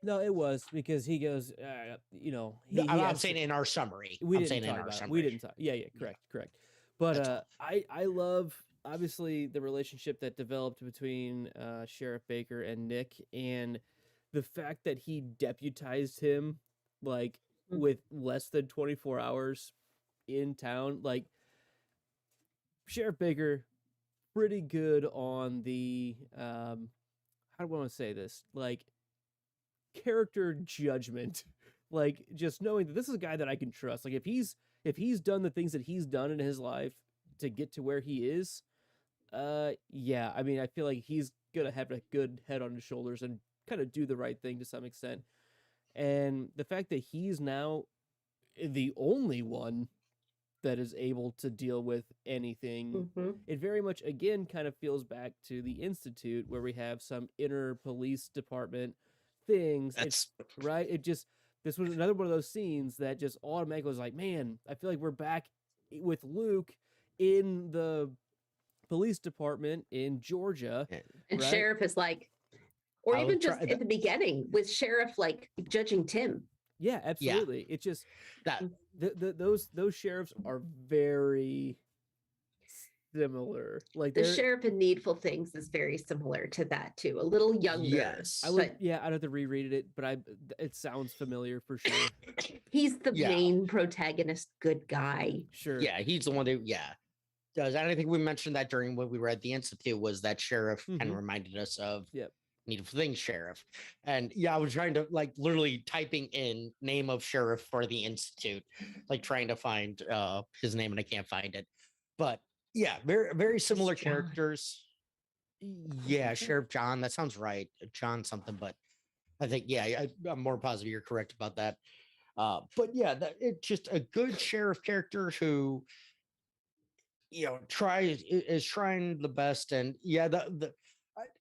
No, it was, because he goes, I'm saying in our summary. We didn't talk. Yeah, correct. But I love, obviously, the relationship that developed between Sheriff Baker and Nick, and the fact that he deputized him like Mm. with less than 24 hours in town, like Sheriff Baker, pretty good on the how do I want to say this? Like character judgment. Like just knowing that this is a guy that I can trust. Like if he's done the things that he's done in his life to get to where he is, yeah, I mean, I feel like he's gonna have a good head on his shoulders and kind of do the right thing to some extent. And the fact that he's now the only one that is able to deal with anything, Mhm. it very much again kind of feels back to the Institute where we have some inner police department things. It's That's right. It just this was another one of those scenes that just automatically was like, man, I feel like we're back with Luke in the police department in Georgia. And Right. Sheriff is like, or I'll even just try at the beginning with Sheriff like judging Tim. Yeah, absolutely. It just that. those sheriffs are very similar. Like The they're Sheriff in Needful Things is very similar to that too. A little younger. Yes. I would but yeah, I'd have to reread it, but it sounds familiar for sure. he's the Yeah. main protagonist, good guy. Sure. Yeah, he's the one that does. And I think we mentioned that during when we were at the Institute was that sheriff kind Mhm. of reminded us of Yep. Needful Things sheriff. And yeah, I was trying to like literally typing in name of sheriff for the Institute, like trying to find his name and I can't find it. But yeah, very very similar John. characters. Yeah, Sheriff John, that sounds right. John something, but I think I'm more positive you're correct about that. But yeah, it's just a good sheriff character who is trying the best. And yeah,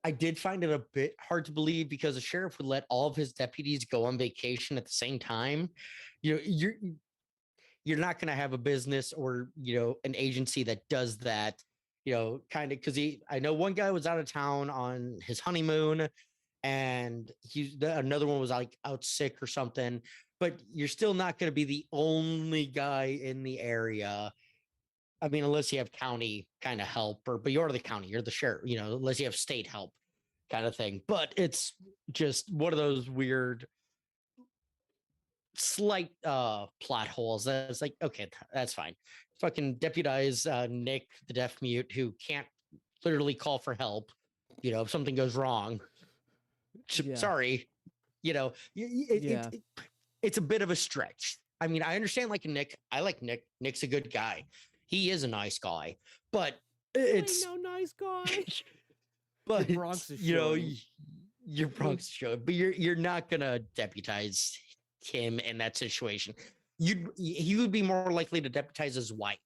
I did find it a bit hard to believe because the sheriff would let all of his deputies go on vacation at the same time. You're not going to have a business or an agency that does that. Kind of because I know one guy was out of town on his honeymoon, and another one was like out sick or something. But you're still not going to be the only guy in the area. I mean, unless you have county kind of help, but you're the county, you're the sheriff, unless you have state help kind of thing. But it's just one of those weird, slight plot holes. That's like, okay, that's fine. Fucking deputize Nick, the deaf mute, who can't literally call for help, if something goes wrong. Yeah. Sorry, it's a bit of a stretch. I mean, I understand like Nick. I like Nick. Nick's a good guy. He is a nice guy, but it's no nice guy. but Bronx is showing. your Bronx show, but you're not gonna deputize him in that situation. He would be more likely to deputize his wife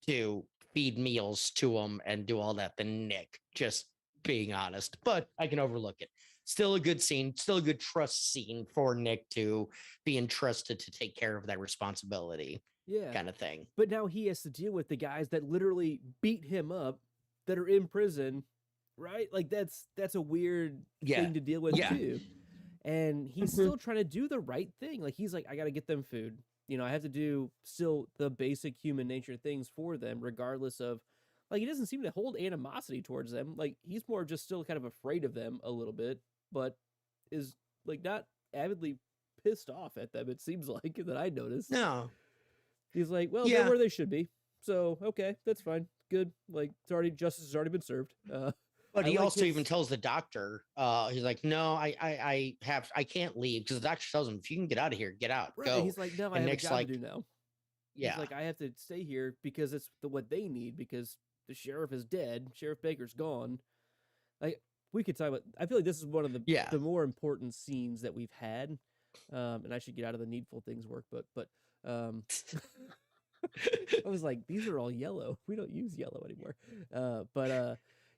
to feed meals to him and do all that than Nick, just being honest. But I can overlook it. Still a good scene, still a good trust scene for Nick to be entrusted to take care of that responsibility. Yeah. Kind of thing. But now he has to deal with the guys that literally beat him up that are in prison, right? Like that's a weird thing to deal with too. And he's still trying to do the right thing. Like he's like, I got to get them food. I have to do still the basic human nature things for them, regardless of like, he doesn't seem to hold animosity towards them. Like he's more just still kind of afraid of them a little bit, but is like not avidly pissed off at them. It seems like that I noticed. No. He's like, well, they're where they should be. So, okay, that's fine. Good. Like, justice has already been served. But he also even tells the doctor, he's like, no, I can't leave because the doctor tells him, if you can get out of here, get out, go. He's like, no, I have a job to do now. Yeah. He's like, I have to stay here because it's what they need because the sheriff is dead. Sheriff Baker's gone. Like, we could talk about, I feel like this is one of the more important scenes that we've had. And I should get out of the needful things work, but I was like, these are all yellow. We don't use yellow anymore.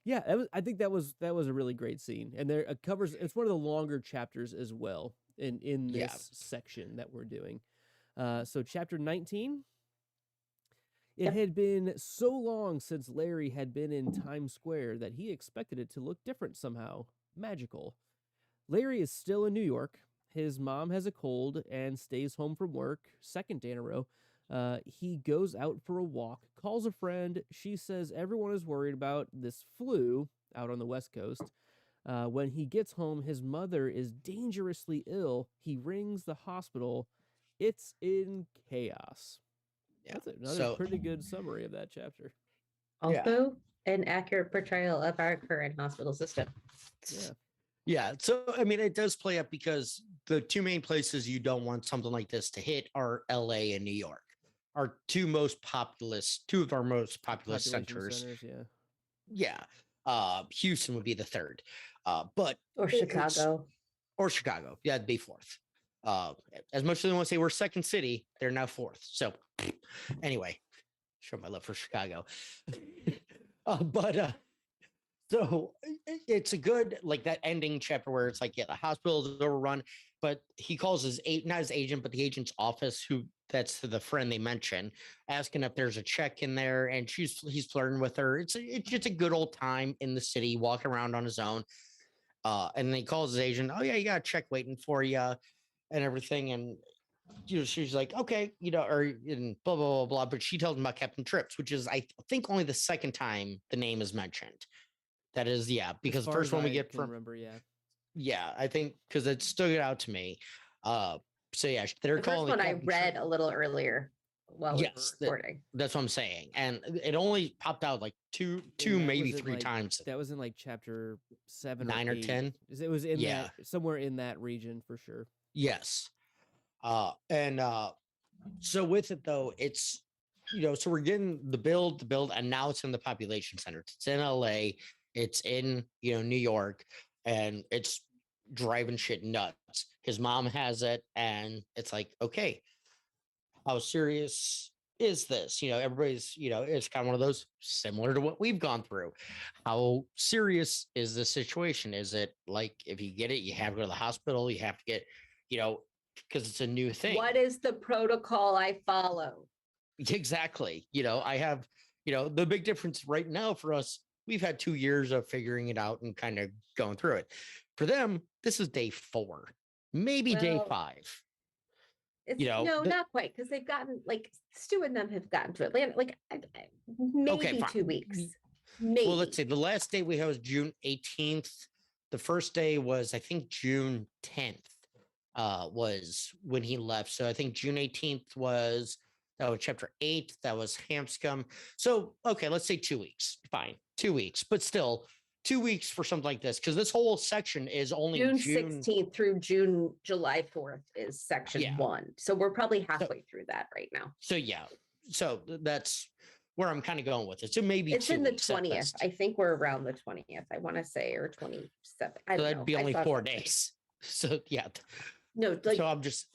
Yeah, I think that was a really great scene, and there it covers. It's one of the longer chapters as well in this section that we're doing. So chapter 19. It had been so long since Larry had been in Times Square that he expected it to look different somehow, magical. Larry is still in New York. His mom has a cold and stays home from work, second day in a row. He goes out for a walk, calls a friend. She says everyone is worried about this flu out on the West Coast. When he gets home, his mother is dangerously ill. He rings the hospital. It's in chaos. Yeah. That's another So pretty good summary of that chapter. Yeah. Also, an accurate portrayal of our current hospital system. Yeah. Yeah. So, I mean, it does play up because the two main places you don't want something like this to hit are LA and New York, our two of our most populous Population centers. yeah. Yeah. Houston would be the third. But Or Chicago. Or Chicago. Yeah, it'd be fourth. As much as they want to say we're second city, they're now fourth. So anyway, show my love for Chicago. So it's a good, like, that ending chapter where it's like, yeah, the hospital is overrun, but he calls not his agent, but the agent's office, that's the friend they mention, asking if there's a check in there, and he's flirting with her. It's just a good old time in the city, walking around on his own. And then he calls his agent. Oh yeah, you got a check waiting for you, and everything. And she's like, okay, and blah blah blah blah. But she tells him about Captain Trips, which is, I think, only the second time the name is mentioned. That is, yeah, because the first one we get from, yeah, I think, because it stood out to me. So yeah, they're The first calling one I read a little earlier while we were recording. That's what I'm saying, and it only popped out like two, maybe three times. That was in like chapter 7, 9 or 10. It was in that, somewhere in that region for sure. Yes, so with it though, it's so we're getting the build, and now it's in the population center. It's in LA. It's in New York, and it's driving shit nuts. His mom has it, and it's like, okay, how serious is this? Everybody's, it's kind of one of those similar to what we've gone through. How serious is this situation? Is it like, if you get it, you have to go to the hospital, you have to get, because it's a new thing. What is the protocol I follow? Exactly. I have, the big difference right now for us, we've had 2 years of figuring it out and kind of going through it. For them, this is day 4, maybe day 5. It's, no, not quite, because they've gotten, like, Stu and them have gotten to Atlanta, like, maybe 2 weeks. Maybe. Well, let's see. The last day we had was June 18th. The first day was, I think, June 10th was when he left. So I think June 18th was chapter 8. That was Hanscom. So, okay, let's say 2 weeks. Fine. 2 weeks, but still 2 weeks for something like this, because this whole section is only June 16th through July 4th is section 1. So we're probably halfway through that right now. So yeah, so that's where I'm kind of going with it. So maybe it's in the 20th. I think we're around the 20th. I want to say, or 27th. So that'd be only 4 days. So yeah. No, so I'm just.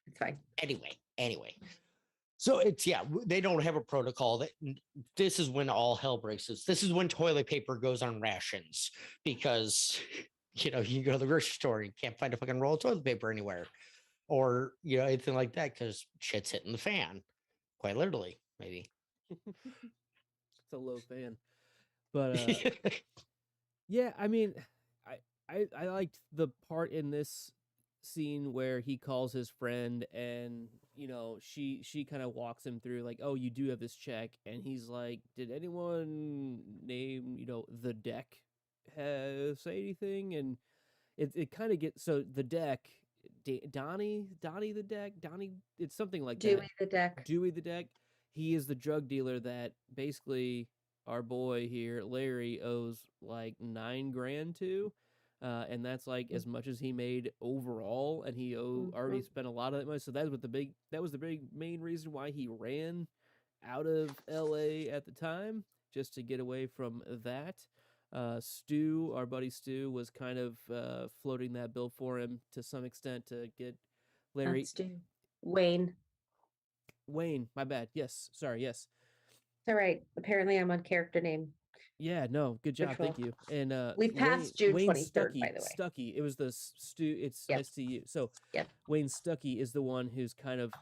It's fine. Anyway. So it's, they don't have a protocol. This is when all hell breaks loose. This is when toilet paper goes on rations, because, you go to the grocery store and you can't find a fucking roll of toilet paper anywhere, or, anything like that, because shit's hitting the fan, quite literally, maybe. It's a low fan. But, yeah, I mean, I liked the part in this scene where he calls his friend, and she kind of walks him through, like, oh, you do have this check, and he's like, did anyone name the deck say anything? And it kind of gets, so the deck, Donnie the deck, it's something like that. Dewey the deck. He is the drug dealer that basically our boy here, Larry, owes like $9,000 to. And that's like as much as he made overall, and he already spent a lot of that money. So that was the big main reason why he ran out of LA at the time, just to get away from that. Stu, our buddy Stu, was kind of floating that bill for him to some extent to get Larry. Not Stu. Wayne, my bad. Yes, sorry. Yes. It's all right. Apparently, I'm on character name. Yeah, no, good job, thank you. And we passed June 23rd, by the way. Stuckey, it was the Stu. It's STU. So Wayne Stuckey is the one who's kind of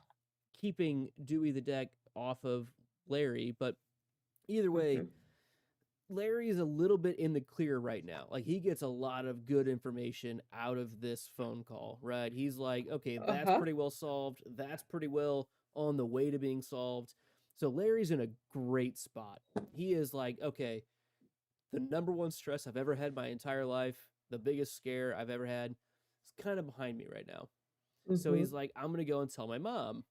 keeping Dewey the deck off of Larry, but either way, Larry is a little bit in the clear right now. Like, he gets a lot of good information out of this phone call, right? He's like, okay, that's pretty well solved. That's pretty well on the way to being solved. So Larry's in a great spot. He is like, okay, the number one stress I've ever had my entire life, the biggest scare I've ever had, is kind of behind me right now. So Mhm. he's like, I'm going to go and tell my mom.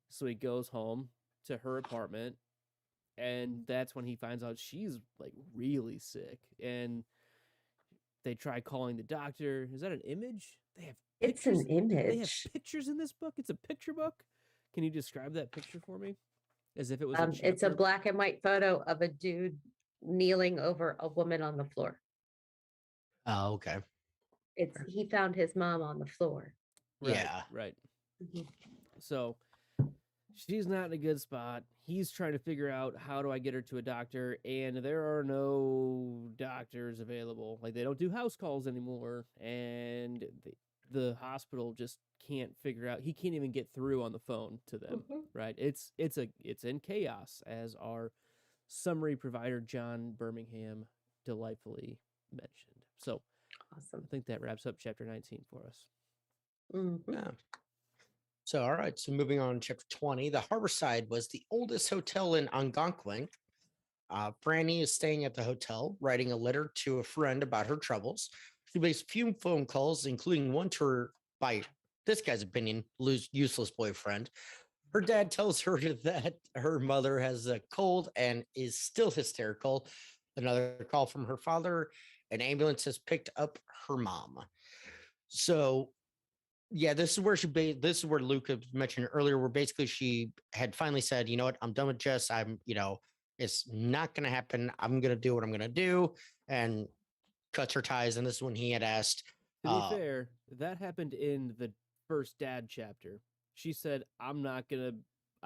So he goes home to her apartment, and that's when he finds out she's like really sick. And they try calling the doctor. Is that an image? They have It's pictures. an They have image. pictures in this book. It's a picture book. Can you describe that picture for me? As if it was a It's a chapter? black and white photo of a dude kneeling over a woman on the floor. Oh, okay. He found his mom on the floor. Right, Yeah. right. Mhm. So she's not in a good spot. He's trying to figure out how do I get her to a doctor, and there are no doctors available. Like they don't do house calls anymore, and the hospital just can't figure out. He can't even get through on the phone to them. Mhm. Right? It's in chaos, as our summary provider John Birmingham delightfully mentioned. So I Awesome. think that wraps up chapter 19 for us. Mhm. Yeah. So, all right. So, moving on, to chapter 20. The Harborside was the oldest hotel in Algonquin. Franny is staying at the hotel, writing a letter to a friend about her troubles. She makes a few phone calls, including one to her, by this guy's opinion, useless boyfriend. Her dad tells her that her mother has a cold and is still hysterical. Another call from her father. An ambulance has picked up her mom. So, yeah, this is where this is where Luke had mentioned earlier, where basically she had finally said, you know what, I'm done with Jess. It's not going to happen. I'm going to do what I'm going to do, and cuts her ties. And this is when he had asked, To be fair, that happened in the first dad chapter. She said, I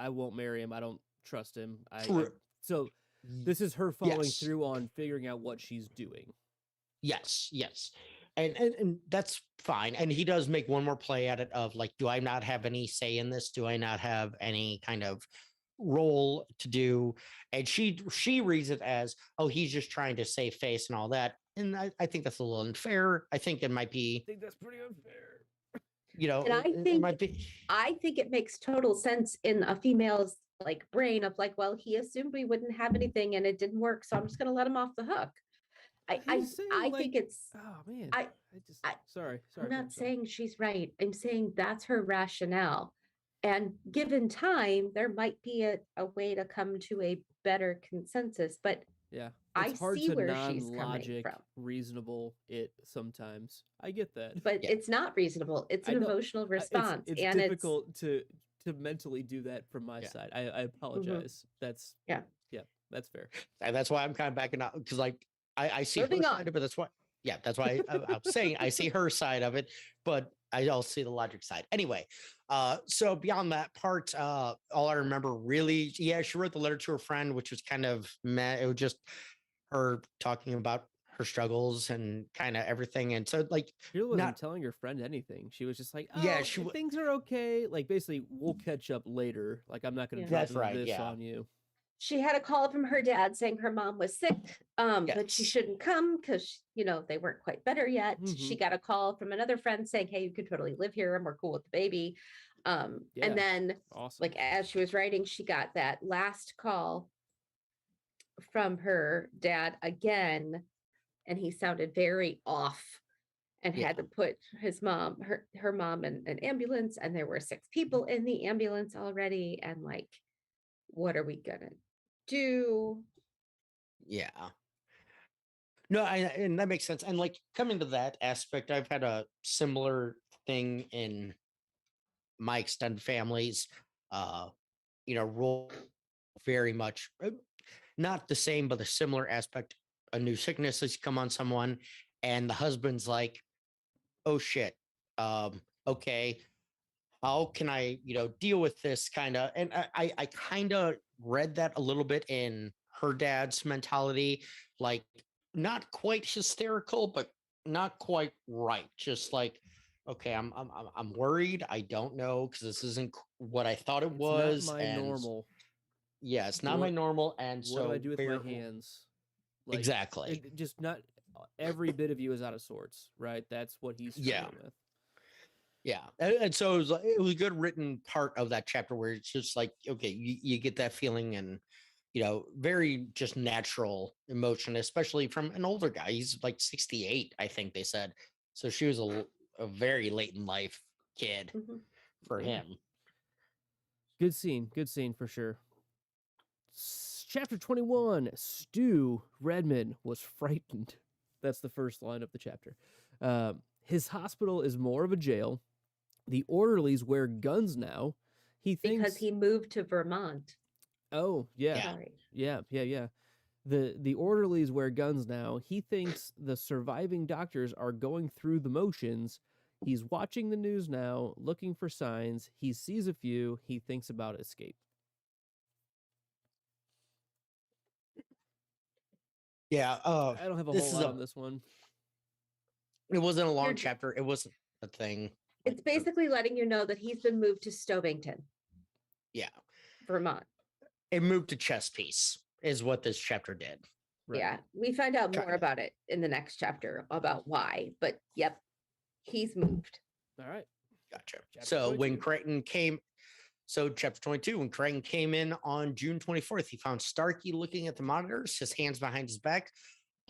won't marry him. I don't trust him. So this is her following yes, through on figuring out what she's doing. yes. And that's fine. And he does make one more play at it of like, do I not have any say in this? Do I not have any kind of role to do? And she reads it as, oh, he's just trying to save face and all that. And I think that's a little unfair. I think it might be, I think that's pretty unfair. And it might be. I think it makes total sense in a female's like brain of like, well, he assumed we wouldn't have anything and it didn't work, so I'm just going to let him off the hook. I think it's. Oh man, I sorry. I'm not saying she's right. I'm saying that's her rationale. And given time, there might be a way to come to a better consensus. But yeah, I it's hard see to where she's coming non-logic from. reasonable it sometimes. I get that. But it's not reasonable. It's an emotional response. It's and difficult to mentally do that from my side. I apologize. That's that's fair. And that's why I'm kind of backing out, because like I see Moving her on. side of it. That's why I'm saying I see her side of it, but I also see the logic side. Anyway, so beyond that part, all I remember really, she wrote the letter to her friend, which was kind of meh. It was just her talking about her struggles and kind of everything. And so like, She wasn't telling her friend anything. She was just like, oh, things are okay. Like basically, we'll catch up later. Like I'm not going to drop this on you. She had a call from her dad saying her mom was sick, but she shouldn't come because, they weren't quite better yet. Mm-hmm. She got a call from another friend saying, hey, you could totally live here and we're cool with the baby. And then like as she was writing, she got that last call from her dad again, and he sounded very off and had to put his mom, her mom in an ambulance, and there were 6 people in the ambulance already. And like, what are we gonna do? Yeah. No, and that makes sense. And like coming to that aspect, I've had a similar thing in my extended families. Role very much not the same, but a similar aspect. A new sickness has come on someone, and the husband's like, "Oh shit, okay, how can I, deal with this kind of?" And I kind of read that a little bit in her dad's mentality, like not quite hysterical, but not quite right. Just like, okay, I'm worried. I don't know, because this isn't what I thought it was. Not my normal. Yeah, it's not my normal. And what so do I do with my hands? Like, exactly. Just not every bit of you is out of sorts, right? That's what he's struggling with. Yeah. And so it was a good written part of that chapter where it's just like, okay, you get that feeling, and very just natural emotion, especially from an older guy. He's like 68, I think they said. So she was a very late in life kid Mhm. for Yeah. him. Good scene for sure. Chapter 21, Stu Redman was frightened. That's the first line of the chapter. His hospital is more of a jail. The orderlies wear guns now. He thinks Because he moved to Vermont. Oh, yeah. Yeah. Sorry. Yeah. The orderlies wear guns now. He thinks the surviving doctors are going through the motions. He's watching the news now, looking for signs. He sees a few. He thinks about escape. Yeah. I don't have a This whole is lot a- on this one. It wasn't a long You're- chapter. It wasn't a thing. It's basically letting you know that he's been moved to Stovington, Yeah. Vermont. It moved to chess piece is what this chapter did. Right. Yeah. We find out more Kinda. about it in the next chapter about why. But yep, he's moved. All right. Gotcha. Chapter So when 22. Crichton came, chapter 22, when Crichton came in on June 24th, he found Starkey looking at the monitors, his hands behind his back.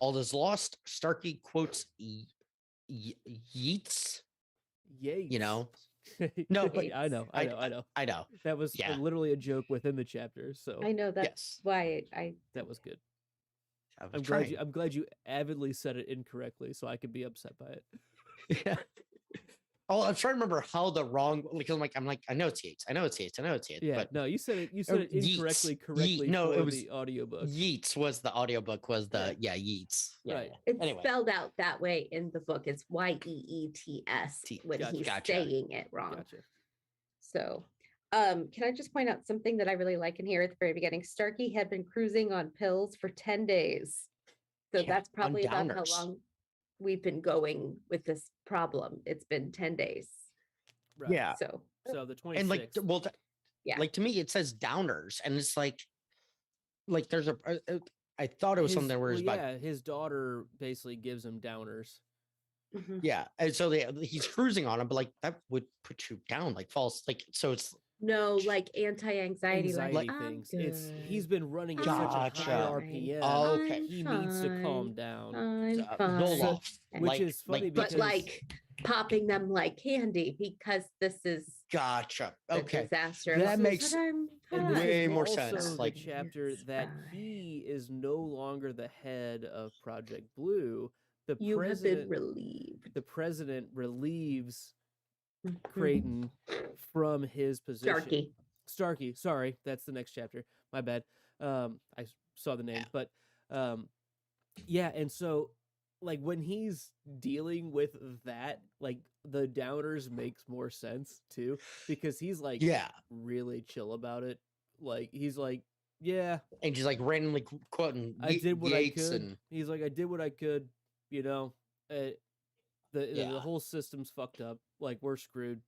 All is lost. Starkey quotes Yeats. Yates. No, but I know. I know. That was Yeah. literally a joke within the chapter. So I know that's Yes. why I that was good. I was I'm trying. glad you avidly said it incorrectly, so I could be upset by it. Yeah. Oh, I'm trying to remember how the wrong because I'm like, I know it's Yates. Yeah, But no, you said it incorrectly, Yeats. correctly No, for it was the audiobook. Yeats was the audiobook, was the Yeats. Yeah, Right. yeah. it's Anyway. spelled out that way in the book. It's Yeets when Gotcha. he's Gotcha. saying it wrong. Gotcha. So, can I just point out something that I really like in here at the very beginning? Starkey had been cruising on pills for 10 days. So Yeah, that's on probably about how downers. long we've been going with this problem. It's been 10 days. Right. Yeah. So, So the 26th. And like Yeah. like to me it says downers and it's like there's I thought it was something where it's about his daughter basically gives him downers. mhm. yeah, and so he's cruising on him, but like that would put you down, like false, like so it's No, like anxiety, Anxiety like things. I'm It's he's good. been running at such a high Gotcha. RPM. Oh, okay. I'm He needs to calm fine, down. I'm uh, fine. Zoloft, Which is funny But because like popping them like candy because this is gotcha. a Okay. disaster. That This is makes what I'm and this fine. way is more also sense, the like- chapter It's that fine. he is no longer the head of Project Blue. The You have been president relieved. the president relieves Mhm. Creighton from his position. Starkey. Sorry, that's the next chapter. My bad. I saw the name, Yeah. but yeah, and so like when he's dealing with that, like the downers makes more sense too because he's like Yeah. really chill about it. Like he's like, yeah, And just like randomly quoting I did what Yates I could. and He's like, I did what I could. You know, the Yeah. whole system's fucked up. Like we're screwed.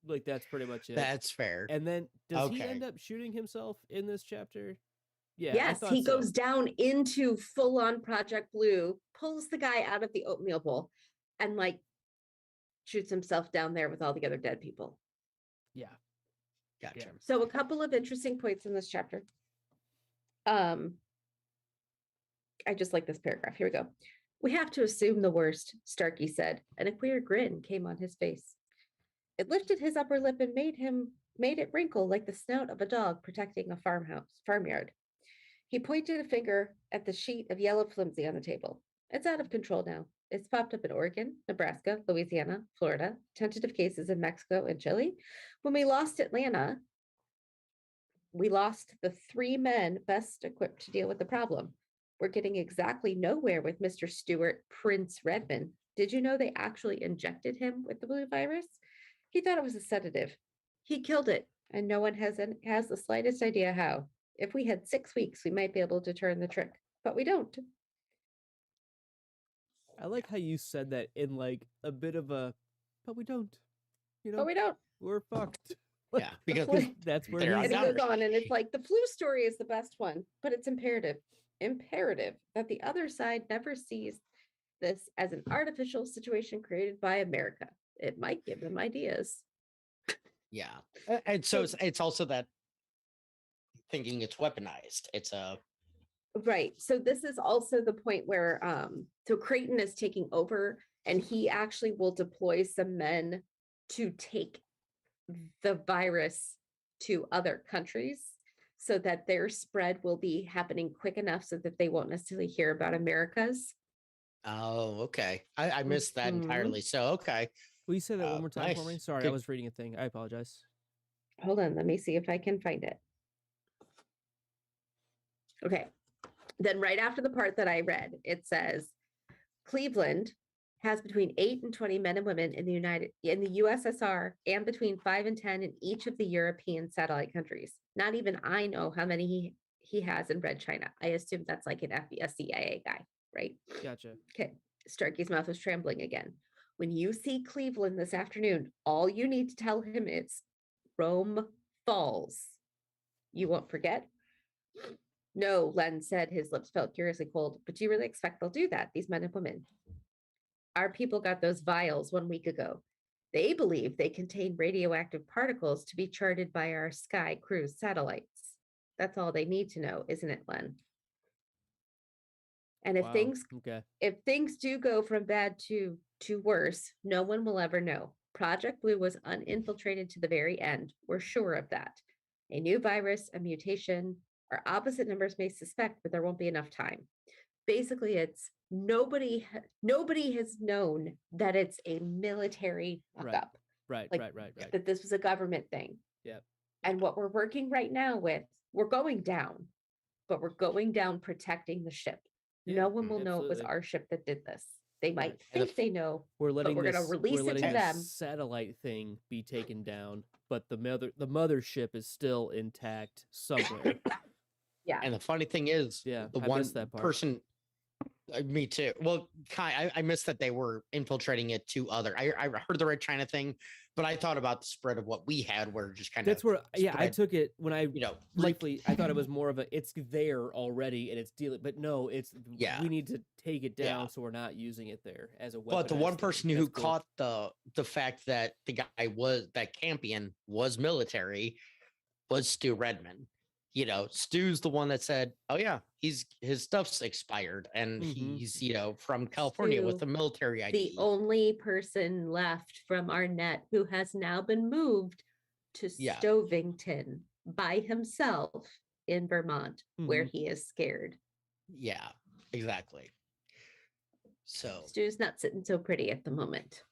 Like that's pretty much it. that's fair. And then does he Okay. end up shooting himself in this chapter? Yeah. I Yes, thought he so. goes down into full on Project Blue, pulls the guy out of the oatmeal bowl, and like shoots himself down there with all the other dead people. Yeah. Gotcha. So a couple of interesting points in this chapter. I just like this paragraph. Here we go. We have to assume the worst, Starkey said, and a queer grin came on his face. It lifted his upper lip and made it wrinkle like the snout of a dog protecting a farmyard. He pointed a finger at the sheet of yellow flimsy on the table. It's out of control now. It's popped up in Oregon, Nebraska, Louisiana, Florida, tentative cases in Mexico and Chile. When we lost Atlanta, we lost the 3 men best equipped to deal with the problem. We're getting exactly nowhere with Mr. Stewart Prince Redmond. Did you know they actually injected him with the blue virus? He thought it was a sedative. He killed it, and no one has the slightest idea how. If we had 6 weeks, we might be able to turn the trick, but we don't. I like how you said that in like a bit of a, but we don't. You know, But we don't. we're fucked. Yeah, because flu- That's where They're he's And he on goes downers. on, and it's like the flu story is the best one, but it's imperative that the other side never sees this as an artificial situation created by America. It might give them ideas. yeah. And so it's also that thinking it's weaponized. It's a Right. So this is also the point where so Creighton is taking over and he actually will deploy some men to take the virus to other countries so that their spread will be happening quick enough so that they won't necessarily hear about America's. oh, okay. I missed that Mhm. entirely. So okay. Will you say that one more time for me? Nice. Sorry, I Good. was reading a thing. I apologize. Hold on, let me see if I can find it. Okay. Then right after the part that I read, it says Cleveland has between 8 and 20 men and women in the USSR and between 5 and 10 in each of the European satellite countries. Not even I know how many he has in Red China. I assume that's like an FBI CIA guy, right? Gotcha. Okay. Starkey's mouth was trembling again. When you see Cleveland this afternoon, all you need to tell him is Rome falls. You won't forget. No, Len said, his lips felt curiously cold. But do you really expect they'll do that, these men and women? Our people got those vials 1 week ago. They believe they contain radioactive particles to be charted by our Sky Cruise satellites. That's all they need to know, isn't it, Len? And Wow. Okay. if things do go from bad to worse, no one will ever know. Project Blue was uninfiltrated to the very end. We're sure of that. A new virus, a mutation, our opposite numbers may suspect, but there won't be enough time. Basically, it's nobody has known that it's a military Right. up, Right. like, Right. that this was a government thing. Yep. And what we're working right now with, we're going down, but we're going down protecting the ship. Yeah, No one will know it was absolutely. our ship that did this. They might Right. And think they know, We're but letting we're going to this release it to this them. satellite thing be taken down, but the mothership is still intact somewhere. Yeah. And the funny thing is, Yeah, the I one missed that part. person, me too. Well, I missed that they were infiltrating it to other. I heard the Red China thing, but I thought about the spread of what we had, where just kind That's of where, yeah, I spread, took it when I you know, like briefly, I thought it was more of a, it's there already and it's dealing, but no, it's, Yeah. we need to take it down Yeah. so we're not using it there as a weapon. But the one person who caught the fact that the guy was that Campion was military was Stu Redman. You know, Stu's the one that said, "Oh yeah, his stuff's expired, and Mhm. he's from California with Stu, the military ID." The only person left from our net who has now been moved to Yeah. Stovington by himself in Vermont, where Mhm. he is scared. Yeah, exactly. So Stu's not sitting so pretty at the moment.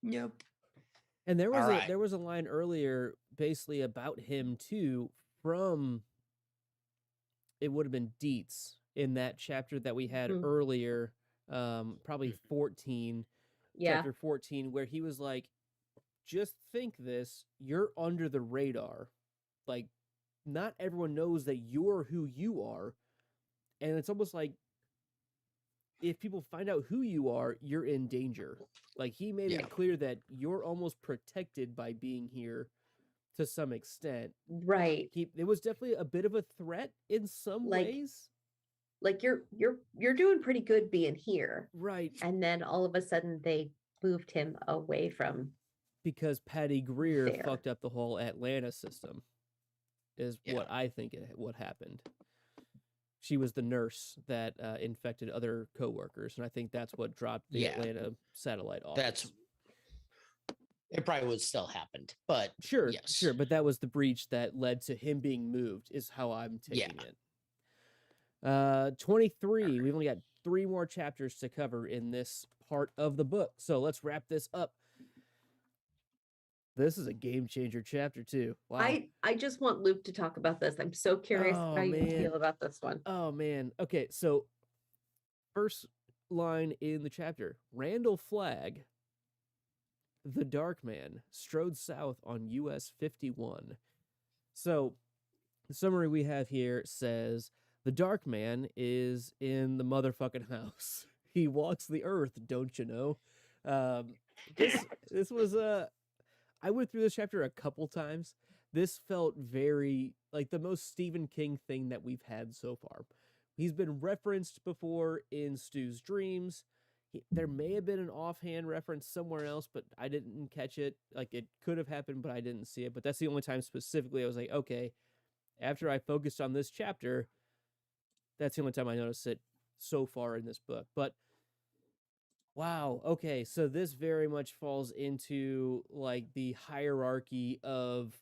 yep. And there was All right. there was a line earlier basically about him too from, it would have been Dietz in that chapter that we had Mhm. earlier, probably 14, Yeah. chapter 14, where he was like, just think this, you're under the radar. Like, not everyone knows that you're who you are. And it's almost like if people find out who you are, you're in danger. Like, he made Yeah. it clear that you're almost protected by being here to some extent. Right. It was definitely a bit of a threat in some Like- ways. Like you're doing pretty good being here. Right. And then all of a sudden they moved him away from Because Patty Greer there. fucked up the whole Atlanta system, is Yeah. what I think what happened. She was the nurse that infected other coworkers, and I think that's what dropped the Yeah. Atlanta satellite off. It probably would still happened, but Sure, yes. sure, but that was the breach that led to him being moved, is how I'm taking it. 23. We've only got 3 more chapters to cover in this part of the book, so let's wrap this up. This is a game changer chapter too. Wow. I just want Luke to talk about this. I'm so curious Oh, how you man. feel about this one. Oh man. Okay, so first line in the chapter: Randall Flagg, the Dark Man, strode south on US 51. So the summary we have here says the Dark Man is in the motherfucking house. He walks the earth, don't you know? This was I went through this chapter a couple times. This felt very like the most Stephen King thing that we've had so far. He's been referenced before in Stu's Dreams. There may have been an offhand reference somewhere else, but I didn't catch it. Like, it could have happened, but I didn't see it. But that's the only time specifically I was like, okay, after I focused on this chapter, that's the only time I noticed it so far in this book. But wow, okay, so this very much falls into like the hierarchy of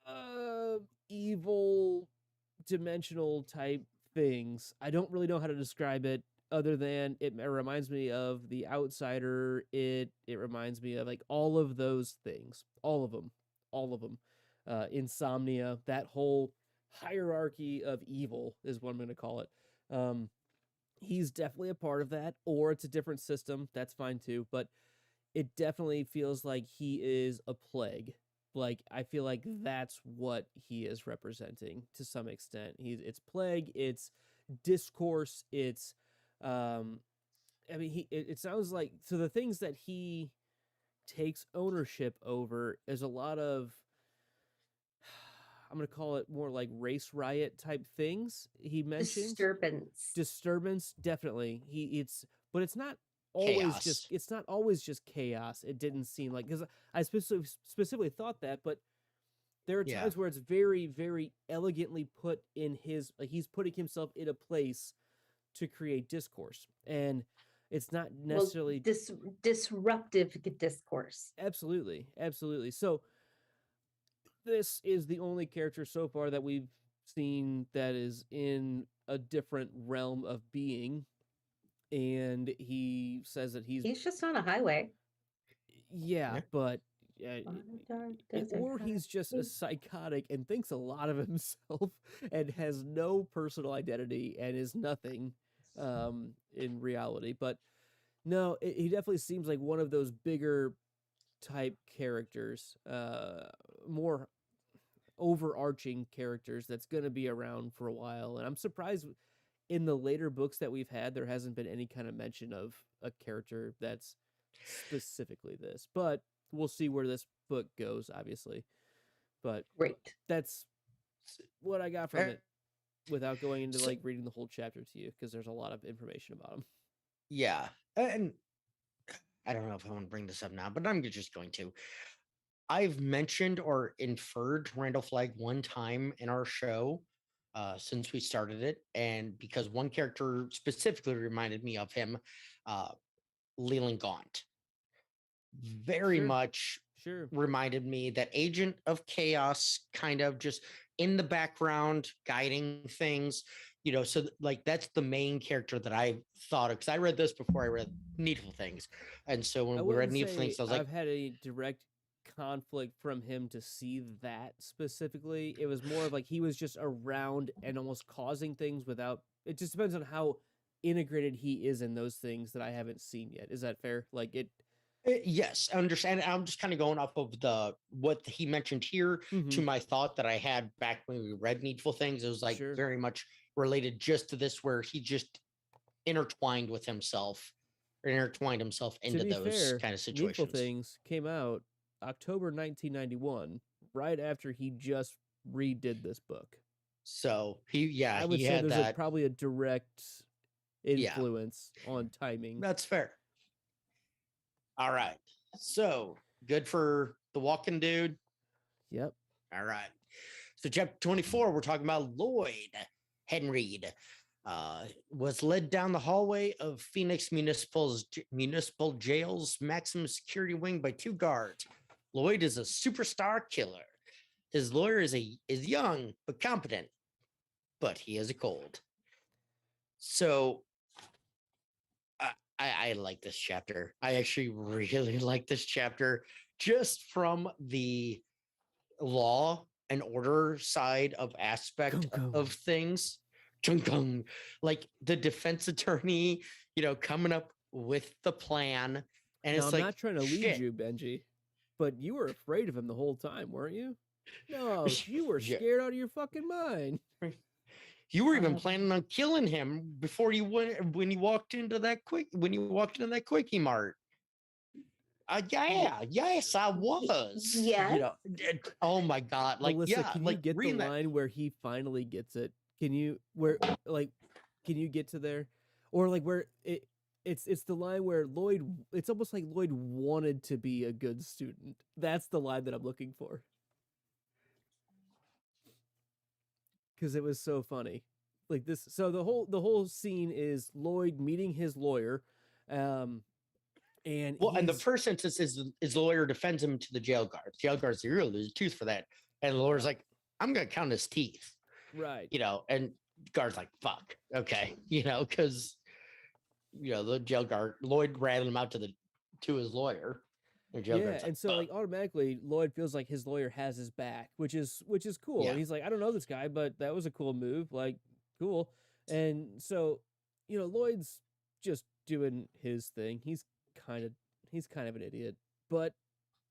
uh evil dimensional type things. I don't really know how to describe it other than it reminds me of The Outsider. It reminds me of like all of those things, all of them, all of them. Insomnia, that whole hierarchy of evil is what I'm going to call it. He's definitely a part of that, or it's a different system. That's fine too, but it definitely feels like he is a plague. Like I feel like that's what he is representing to some extent. It's plague, it's discourse, it's I mean it sounds like, so the things that he takes ownership over is a lot of, I'm going to call it more like race riot type things he mentioned. Disturbance, definitely. But it's not always Chaos. it's not always just chaos. It didn't seem like, because I specifically thought that, but there are Yeah. times where it's very, very elegantly put in his, like he's putting himself in a place to create discourse, and it's not necessarily disruptive discourse. absolutely, absolutely. So this is the only character so far that we've seen that is in a different realm of being, and he says that he's just on a highway. yeah, Yeah. but On a dark desert or he's just a highway. psychotic and thinks a lot of himself and has no personal identity and is nothing in reality. But no, he definitely seems like one of those bigger type characters, more overarching characters that's going to be around for a while. And I'm surprised in the later books that we've had, there hasn't been any kind of mention of a character that's specifically this. But we'll see where this book goes, obviously. But Great. that's what I got from Eh, it without going into so- like reading the whole chapter to you, because there's a lot of information about him. Yeah. And I don't know if I want to bring this up now, but I'm just going to. I've mentioned or inferred Randall Flagg one time in our show since we started it. And because one character specifically reminded me of him, Leland Gaunt. Very Sure. much Sure. reminded me that Agent of Chaos, kind of just in the background guiding things, so like that's the main character that I thought of, because I read this before I read Needful Things. And so I when we read wouldn't Needful say Things, I was like, I've had a direct conflict from him to see that specifically. It was more of like he was just around and almost causing things without. It just depends on how integrated he is in those things that I haven't seen yet. Is that fair? Like it. yes, I understand. I'm just kind of going off of what he mentioned here to Mhm. my thought that I had back when we read Needful Things. It was like Sure. very much related just to this, where he just intertwined with himself, or intertwined himself To into be those fair, kind of Needful situations. Things came out October 1991, right after he just redid this book. So I would he say had there's that. probably a direct Yeah. influence on timing. That's fair. All right. So good for the walking dude. Yep. All right. So chapter 24, we're talking about Lloyd Henreid. Was led down the hallway of Phoenix Municipal Jail's maximum security wing by two guards. Lloyd is a superstar killer. His lawyer is young but competent, but he has a cold. So I like this chapter. I actually really like this chapter, just from the law and order side of aspect of things. Like the defense attorney, coming up with the plan. And now, it's I'm like, not trying to lead shit. you, Benji, but you were afraid of him the whole time, weren't you? No, you were Yeah. scared out of your fucking mind. You were even planning on killing him before you went when you walked into that quickie mart. Yes, I was. Yes. Oh my god! Like, Melissa, can you like get the reading that. line where he finally gets it? Can you can you get to there, or like where it's the line where Lloyd? It's almost like Lloyd wanted to be a good student. That's the line that I'm looking for. because it was so funny. Like this, so the whole scene is Lloyd meeting his lawyer, and Well, and the he's first sentence is his lawyer defends him to the jail guard. The jail guard's like, "You're gonna lose a tooth for that," and the lawyer's like, "I'm gonna count his teeth," right. and guard's like, "Fuck, okay," because the jail guard Lloyd ratted him out to his lawyer. The jail Yeah, guard's like, and so "Fuck." like automatically Lloyd feels like his lawyer has his back, which is cool. Yeah. And he's like, I don't know this guy, but that was a cool move. Like, cool. And so, Lloyd's just doing his thing. Kind of he's kind of an idiot, but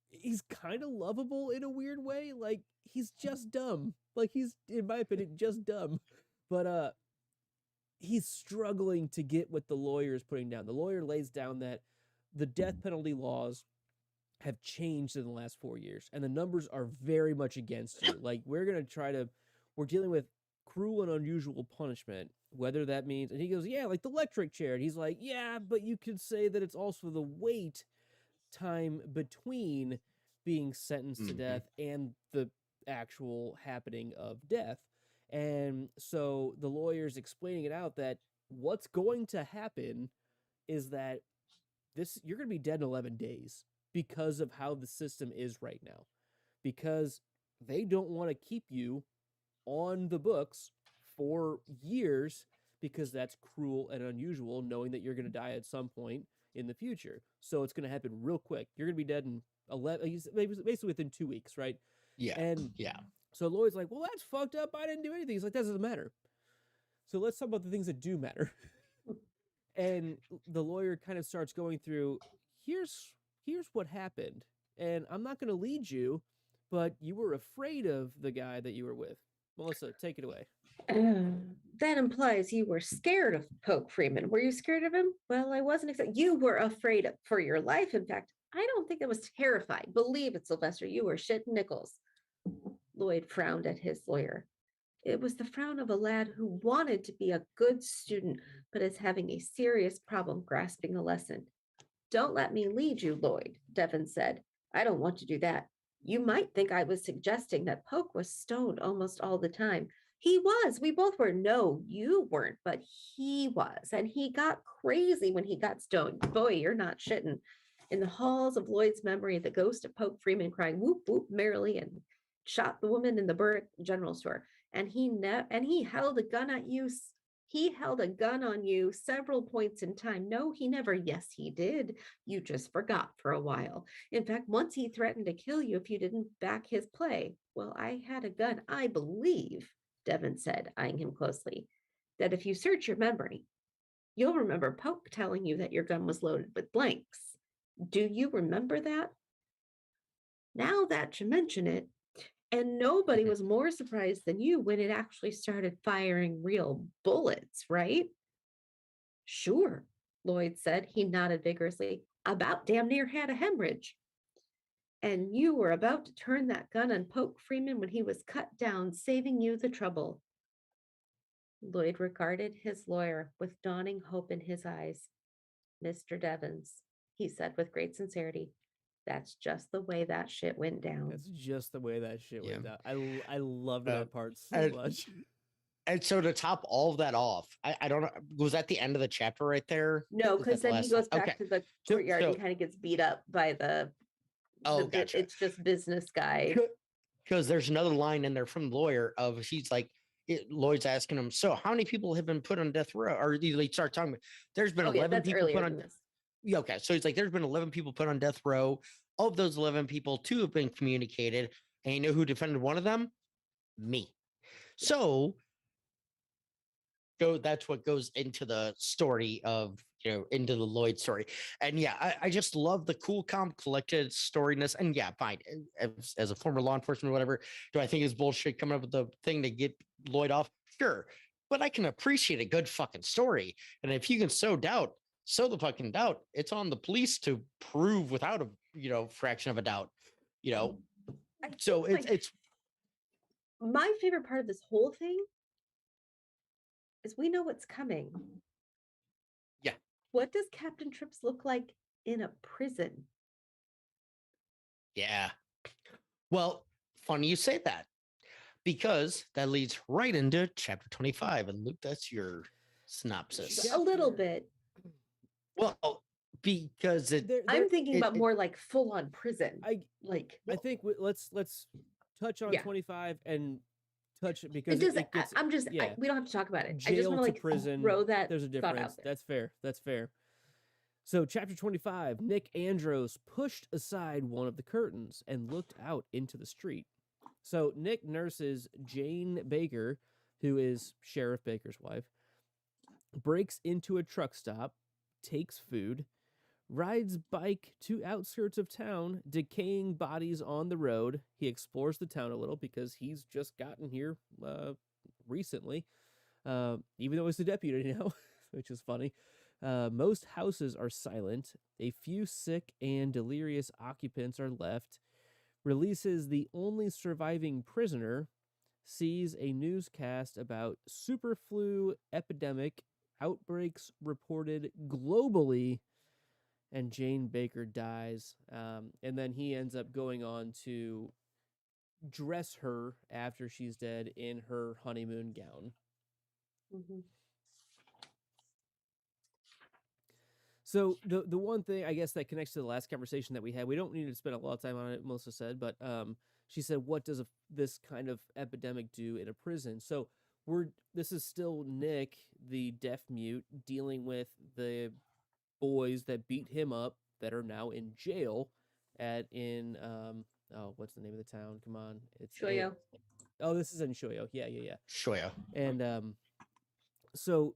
he's kind of lovable in a weird way. Like he's just dumb. Like he's, in my opinion, just dumb. But he's struggling to get what the lawyer is putting down. The lawyer lays down that the death penalty laws have changed in the last 4 years, and the numbers are very much against you. Like we're dealing with cruel and unusual punishment, whether that means, and he goes, yeah, like the electric chair. And he's like, yeah, but you could say that it's also the wait time between being sentenced to death and the actual happening of death. And so the lawyer's explaining it out that what's going to happen is that you're going to be dead in 11 days because of how the system is right now, because they don't want to keep you on the books for years, because that's cruel and unusual, knowing that you're going to die at some point in the future. So it's going to happen real quick. You're going to be dead in basically within 2 weeks, right? Yeah. And yeah. So Lloyd's like, well, that's fucked up. I didn't do anything. He's like, that doesn't matter. So let's talk about the things that do matter. And the lawyer kind of starts going through, here's what happened. And I'm not going to lead you, but you were afraid of the guy that you were with. Melissa, take it away. That implies you were scared of Poke Freeman. Were you scared of him? Well, I wasn't. You were afraid for your life. In fact, I don't think I was terrified. Believe it, Sylvester, you were shit nickels. Lloyd frowned at his lawyer. It was the frown of a lad who wanted to be a good student, but is having a serious problem grasping a lesson. Don't let me lead you, Lloyd, Devon said. I don't want to do that. You might think I was suggesting that Poke was stoned almost all the time. He was. We both were. No, you weren't, but he was. And he got crazy when he got stoned. Boy, you're not shitting. In the halls of Lloyd's memory, the ghost of Poke Freeman crying whoop whoop merrily and shot the woman in the Burrick general store. And he held a gun at you. He held a gun on you several points in time. No, he never. Yes, he did. You just forgot for a while. In fact, once he threatened to kill you if you didn't back his play. Well, I had a gun, I believe, Devon said, eyeing him closely, that if you search your memory, you'll remember Poke telling you that your gun was loaded with blanks. Do you remember that? Now that you mention it, and nobody was more surprised than you when it actually started firing real bullets, right? Sure, Lloyd said. He nodded vigorously. About damn near had a hemorrhage. And you were about to turn that gun on Poke Freeman when he was cut down, saving you the trouble. Lloyd regarded his lawyer with dawning hope in his eyes. Mr. Devons, he said with great sincerity, that's just the way that shit went down. That's just the way that shit went Yeah. down. I loved that part so much. And so to top all of that off, I don't know, was that the end of the chapter right there? No, Was because that the then he last goes line? back Okay. to the So- courtyard so- and kind of gets beat up by the Gotcha. it's just business guy. Because there's another line in there from the lawyer of she's like, Lloyd's asking him, so how many people have been put on death row? Or they start talking about, there's been Oh, yeah, 11 that's people earlier put than on. this. Yeah, okay. So it's like there's been 11 people put on death row. Of those 11 people, 2 have been communicated. And you know who defended one of them? Me. So that's what goes into the story of, into the Lloyd story. And yeah, I just love the cool, calm, collected storiness. And yeah, fine. As a former law enforcement or whatever, do I think it's bullshit coming up with the thing to get Lloyd off? Sure. But I can appreciate a good fucking story. And if you can sow doubt, sow the fucking doubt. It's on the police to prove without a fraction of a doubt. I So think, it's my favorite part of this whole thing is we know what's coming. Yeah. What does Captain Trips look like in a prison? yeah. Well, funny you say that, because that leads right into chapter 25. And Luke, that's your synopsis. A little Chapter- bit. Well, because I'm thinking it- about it- more like full on prison. I Like think let's touch on Yeah. 25 and touch it it because doesn't. it gets I'm just. yeah. we don't have to talk about it. I just Jail want to to like prison. throw that. There's a thought difference. out there. That's fair. That's fair. So, chapter 25, Nick Andros pushed aside one of the curtains and looked out into the street. So, Nick nurses Jane Baker, who is Sheriff Baker's wife, breaks into a truck stop, takes food, rides bike to outskirts of town, decaying bodies on the road. He explores the town a little because he's just gotten here recently, even though he's a deputy now, which is funny. Most houses are silent. A few sick and delirious occupants are left. Releases the only surviving prisoner. Sees a newscast about superflu epidemic outbreaks reported globally, and Jane Baker dies. And then he ends up going on to dress her after she's dead in her honeymoon gown. Mhm. So the one thing I guess that connects to the last conversation that we had, we don't need to spend a lot of time on it, Melissa said, but she said, what does this kind of epidemic do in a prison? So this is still Nick, the deaf mute, dealing with the boys that beat him up that are now in jail what's the name of the town? Come on. It's Shoyo. this is in Shoyo. Yeah. Shoyo. And so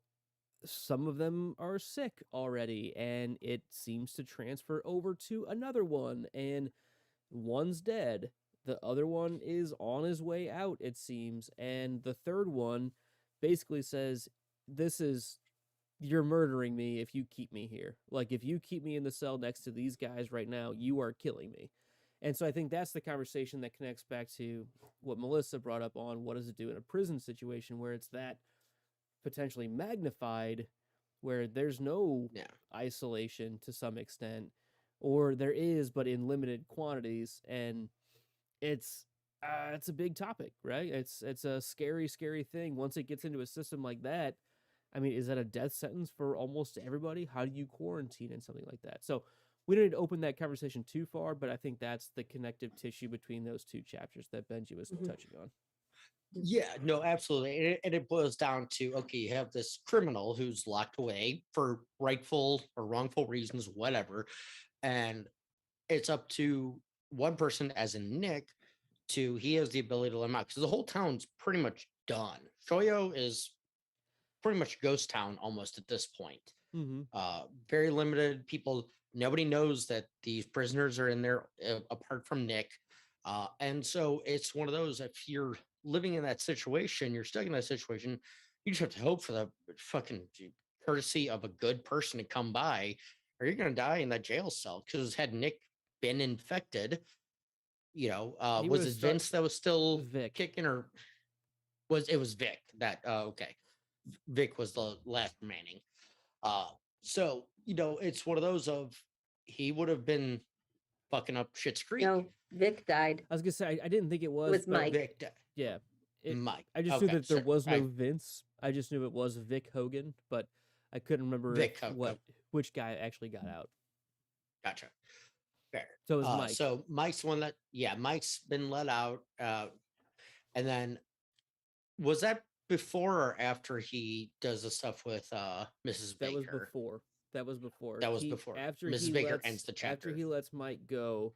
some of them are sick already, and it seems to transfer over to another one, and one's dead. The other one is on his way out, it seems, and the third one basically says, you're murdering me if you keep me here. Like, if you keep me in the cell next to these guys right now, you are killing me. And so I think that's the conversation that connects back to what Melissa brought up on what does it do in a prison situation where it's that potentially magnified, where there's no isolation to some extent, or there is, but in limited quantities. And it's a big topic, right? It's a scary thing. Once it gets into a system like that, I mean, is that a death sentence for almost everybody? How do you quarantine in something like that? So we don't need to open that conversation too far, but I think that's the connective tissue between those two chapters that Benji was touching on. Yeah, no, absolutely. And it boils down to, okay, you have this criminal who's locked away for rightful or wrongful reasons, whatever. And it's up to one person, as in Nick, he has the ability to let him out because the whole town's pretty much done. Shoyo is pretty much ghost town almost at this point. Mm-hmm. Very limited people. Nobody knows that these prisoners are in there apart from Nick. And so it's one of those, if you're living in that situation, you're stuck in that situation, you just have to hope for the fucking courtesy of a good person to come by, or you're going to die in that jail cell. Because had Nick been infected, was it Vince that was still Vic. kicking, or was Vic that, okay. Vic was the last remaining. So, it's one of those of, he would have been fucking up Schitt's Creek. No, Vic died. I was gonna say I didn't think it was. It was Mike. Vic died. Yeah, Mike. I just knew that there was no I- Vince. I just knew it was Vic Hogan, but I couldn't remember Vic Hogan. which guy actually got out. Gotcha. Fair. So it was Mike. So Mike's the one that, Mike's been let out. And then was that before or after he does the stuff with Mrs. That Baker? was before. That was before. That was before. After Mrs. he Baker lets, ends the After chapter. he lets Mike go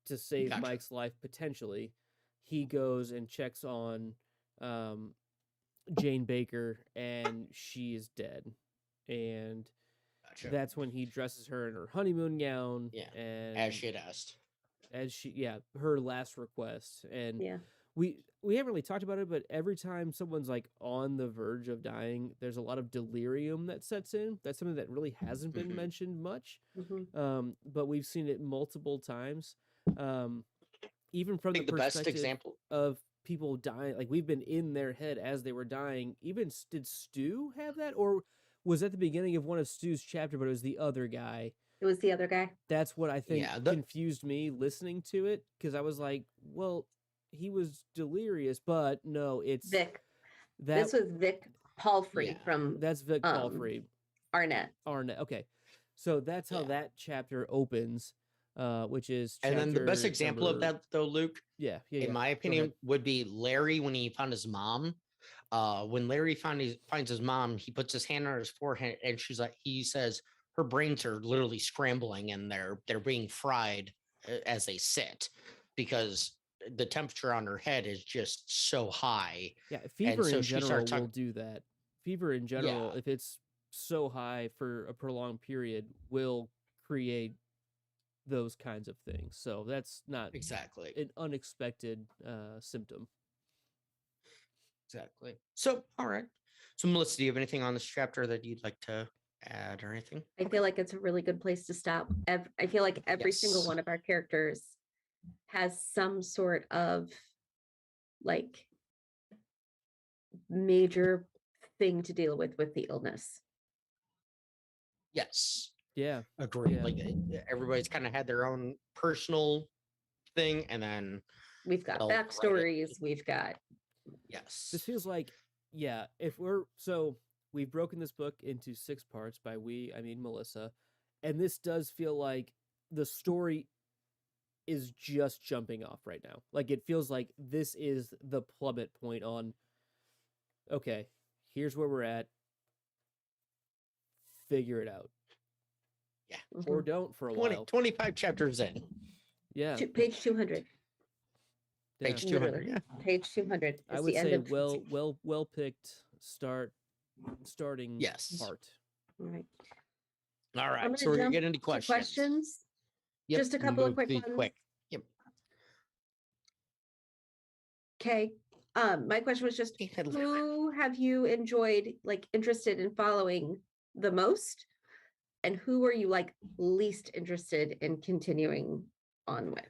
to save Gotcha. Mike's life potentially, he goes and checks on Jane Baker, and she is dead. And Gotcha. that's when he dresses her in her honeymoon gown. Yeah, And as she had asked. her last request. And Yeah. we haven't really talked about it, but every time someone's like on the verge of dying, there's a lot of delirium that sets in. That's something that really hasn't been Mhm. mentioned much. Mhm. But we've seen it multiple times. Even from I think the best example. of people dying, like we've been in their head as they were dying. Even did Stu have that, or was at the beginning of one of Stu's chapter, but it was the other guy? It was the other guy. That's what I think Yeah, confused me listening to it, because I was like, well, he was delirious, but no, it's Vic. that This was Vic Palfrey Yeah, from that's Vic um Palfrey. Arnett. Arnett. Okay, so that's how yeah. that chapter opens, which is And then the best chapter example of number. that, though, Luke, Yeah, yeah, in yeah. my Go ahead. opinion, would be Larry when he found his mom. When Larry finds his mom, he puts his hand on his forehead, and he says her brains are literally scrambling, and they're being fried as they sit because the temperature on her head is just so high, Yeah, and fever so in she general starts will talking. do that. Fever in Yeah, general, if it's so high for a prolonged period, will create those kinds of things. So that's not exactly, an unexpected symptom. exactly. So, all right. So, Melissa, do you have anything on this chapter that you'd like to add or anything? I feel like it's a really good place to stop. I feel like every single Yes. one of our characters has some sort of like major thing to deal with the illness. Yes. Yeah, Agree. yeah. Like everybody's kind of had their own personal thing, and then We've got they'll write it. backstories. We've got This Yes. feels like, yeah, if we're so we've broken this book into 6 parts. By we, I mean Melissa, and this does feel like the story is just jumping off right now. Like it feels like this is the plummet point on. Okay, here's where we're at. Figure it out, or mhm. don't for a 20, while. 25 chapters in. Yeah, Page 200. yeah. Page 200. Literally. Yeah. Page 200 is I would the end say of well picked starting Yes. part. All right. All I'm right. gonna So we're gonna jump get into to questions. questions. Yep, Just a couple of move quick these ones. quick. Yep. Okay. My question was just David Larry. who have you enjoyed, like interested in following the most? And who are you like least interested in continuing on with?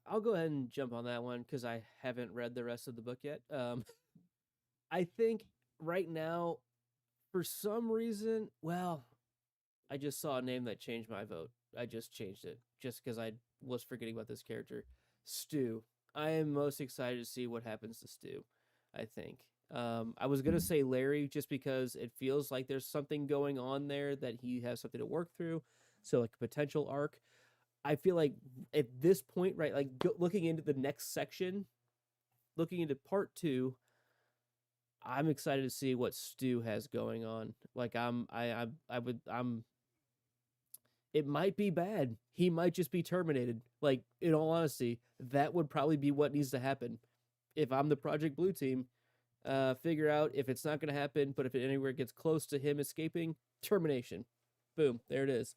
I'll go ahead and jump on that one because I haven't read the rest of the book yet. I think right now, for some reason, well, I just saw a name that changed my vote. I just changed it just because I was forgetting about this character, Stu. I am most excited to see what happens to Stu. I think I was gonna say Larry just because it feels like there's something going on there that he has something to work through. So like a potential arc. I feel like at this point, right, like looking into the next section, looking into part 2, I'm excited to see what Stu has going on. Like I'm it might be bad. He might just be terminated. Like in all honesty, that would probably be what needs to happen. If I'm the Project Blue team, figure out if it's not going to happen, but if it anywhere gets close to him escaping, termination. Boom, there it is.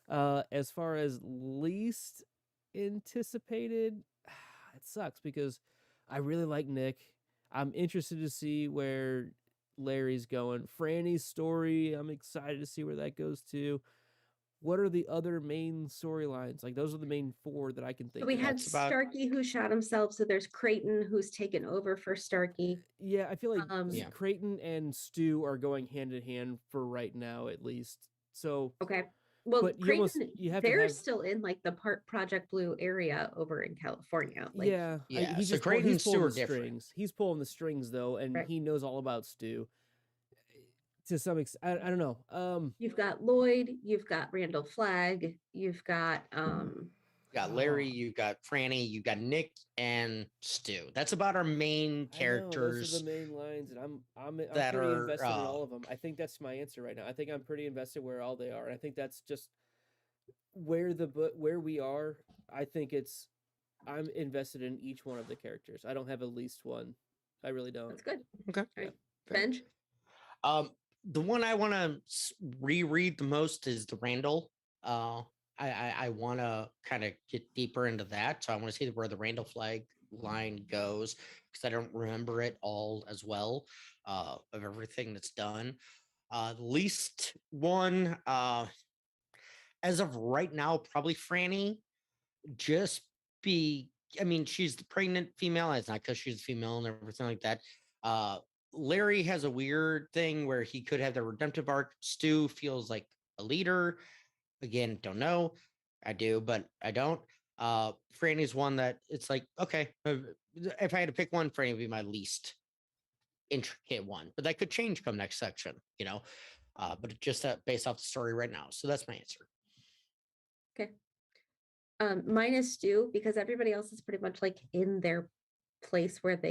As far as least anticipated, it sucks because I really like Nick. I'm interested to see where Larry's going. Franny's story, I'm excited to see where that goes to. What are the other main storylines? Like those are the main 4 that I can think So we of. had That's about- Starkey who shot himself. So there's Creighton who's taken over for Starkey. Yeah, I feel like Yeah. Creighton and Stu are going hand in hand for right now, at least. So, Okay. Well, but Creighton, you have to they're have, still in like the Project Blue area over in California. Like, yeah, Yeah, he's so just Creighton he's and Stu pulling are the different. strings. He's pulling the strings though, and Right. he knows all about Stu. To some extent, I don't know. you've got Lloyd, you've got Randall Flagg, you've got You got Larry, you got Franny, you got Nick and Stu. That's about our main I know, those characters. are the main lines, and I'm that pretty are, invested in all of them. I think that's my answer right now. I think I'm pretty invested where all they are. And I think that's just where we are. I think I'm invested in each one of the characters. I don't have a least one. I really don't. that's good. Okay. All right. Fair. Benj, The one I want to reread the most is the Randall. I want to kind of get deeper into that, so I want to see where the Randall Flag line goes because I don't remember it all as well of everything that's done. Least one, as of right now, probably Franny. Just I mean, she's the pregnant female. It's not because she's a female and everything like that. Larry has a weird thing where he could have the redemptive arc. Stu feels like a leader. Again, don't know. I do, but I don't. Franny's one that it's like, okay, if I had to pick one, Franny would be my least intricate one, but that could change come next section, you know. But just based off the story right now. So that's my answer. Okay. Mine is Stu, because everybody else is pretty much like in their place where they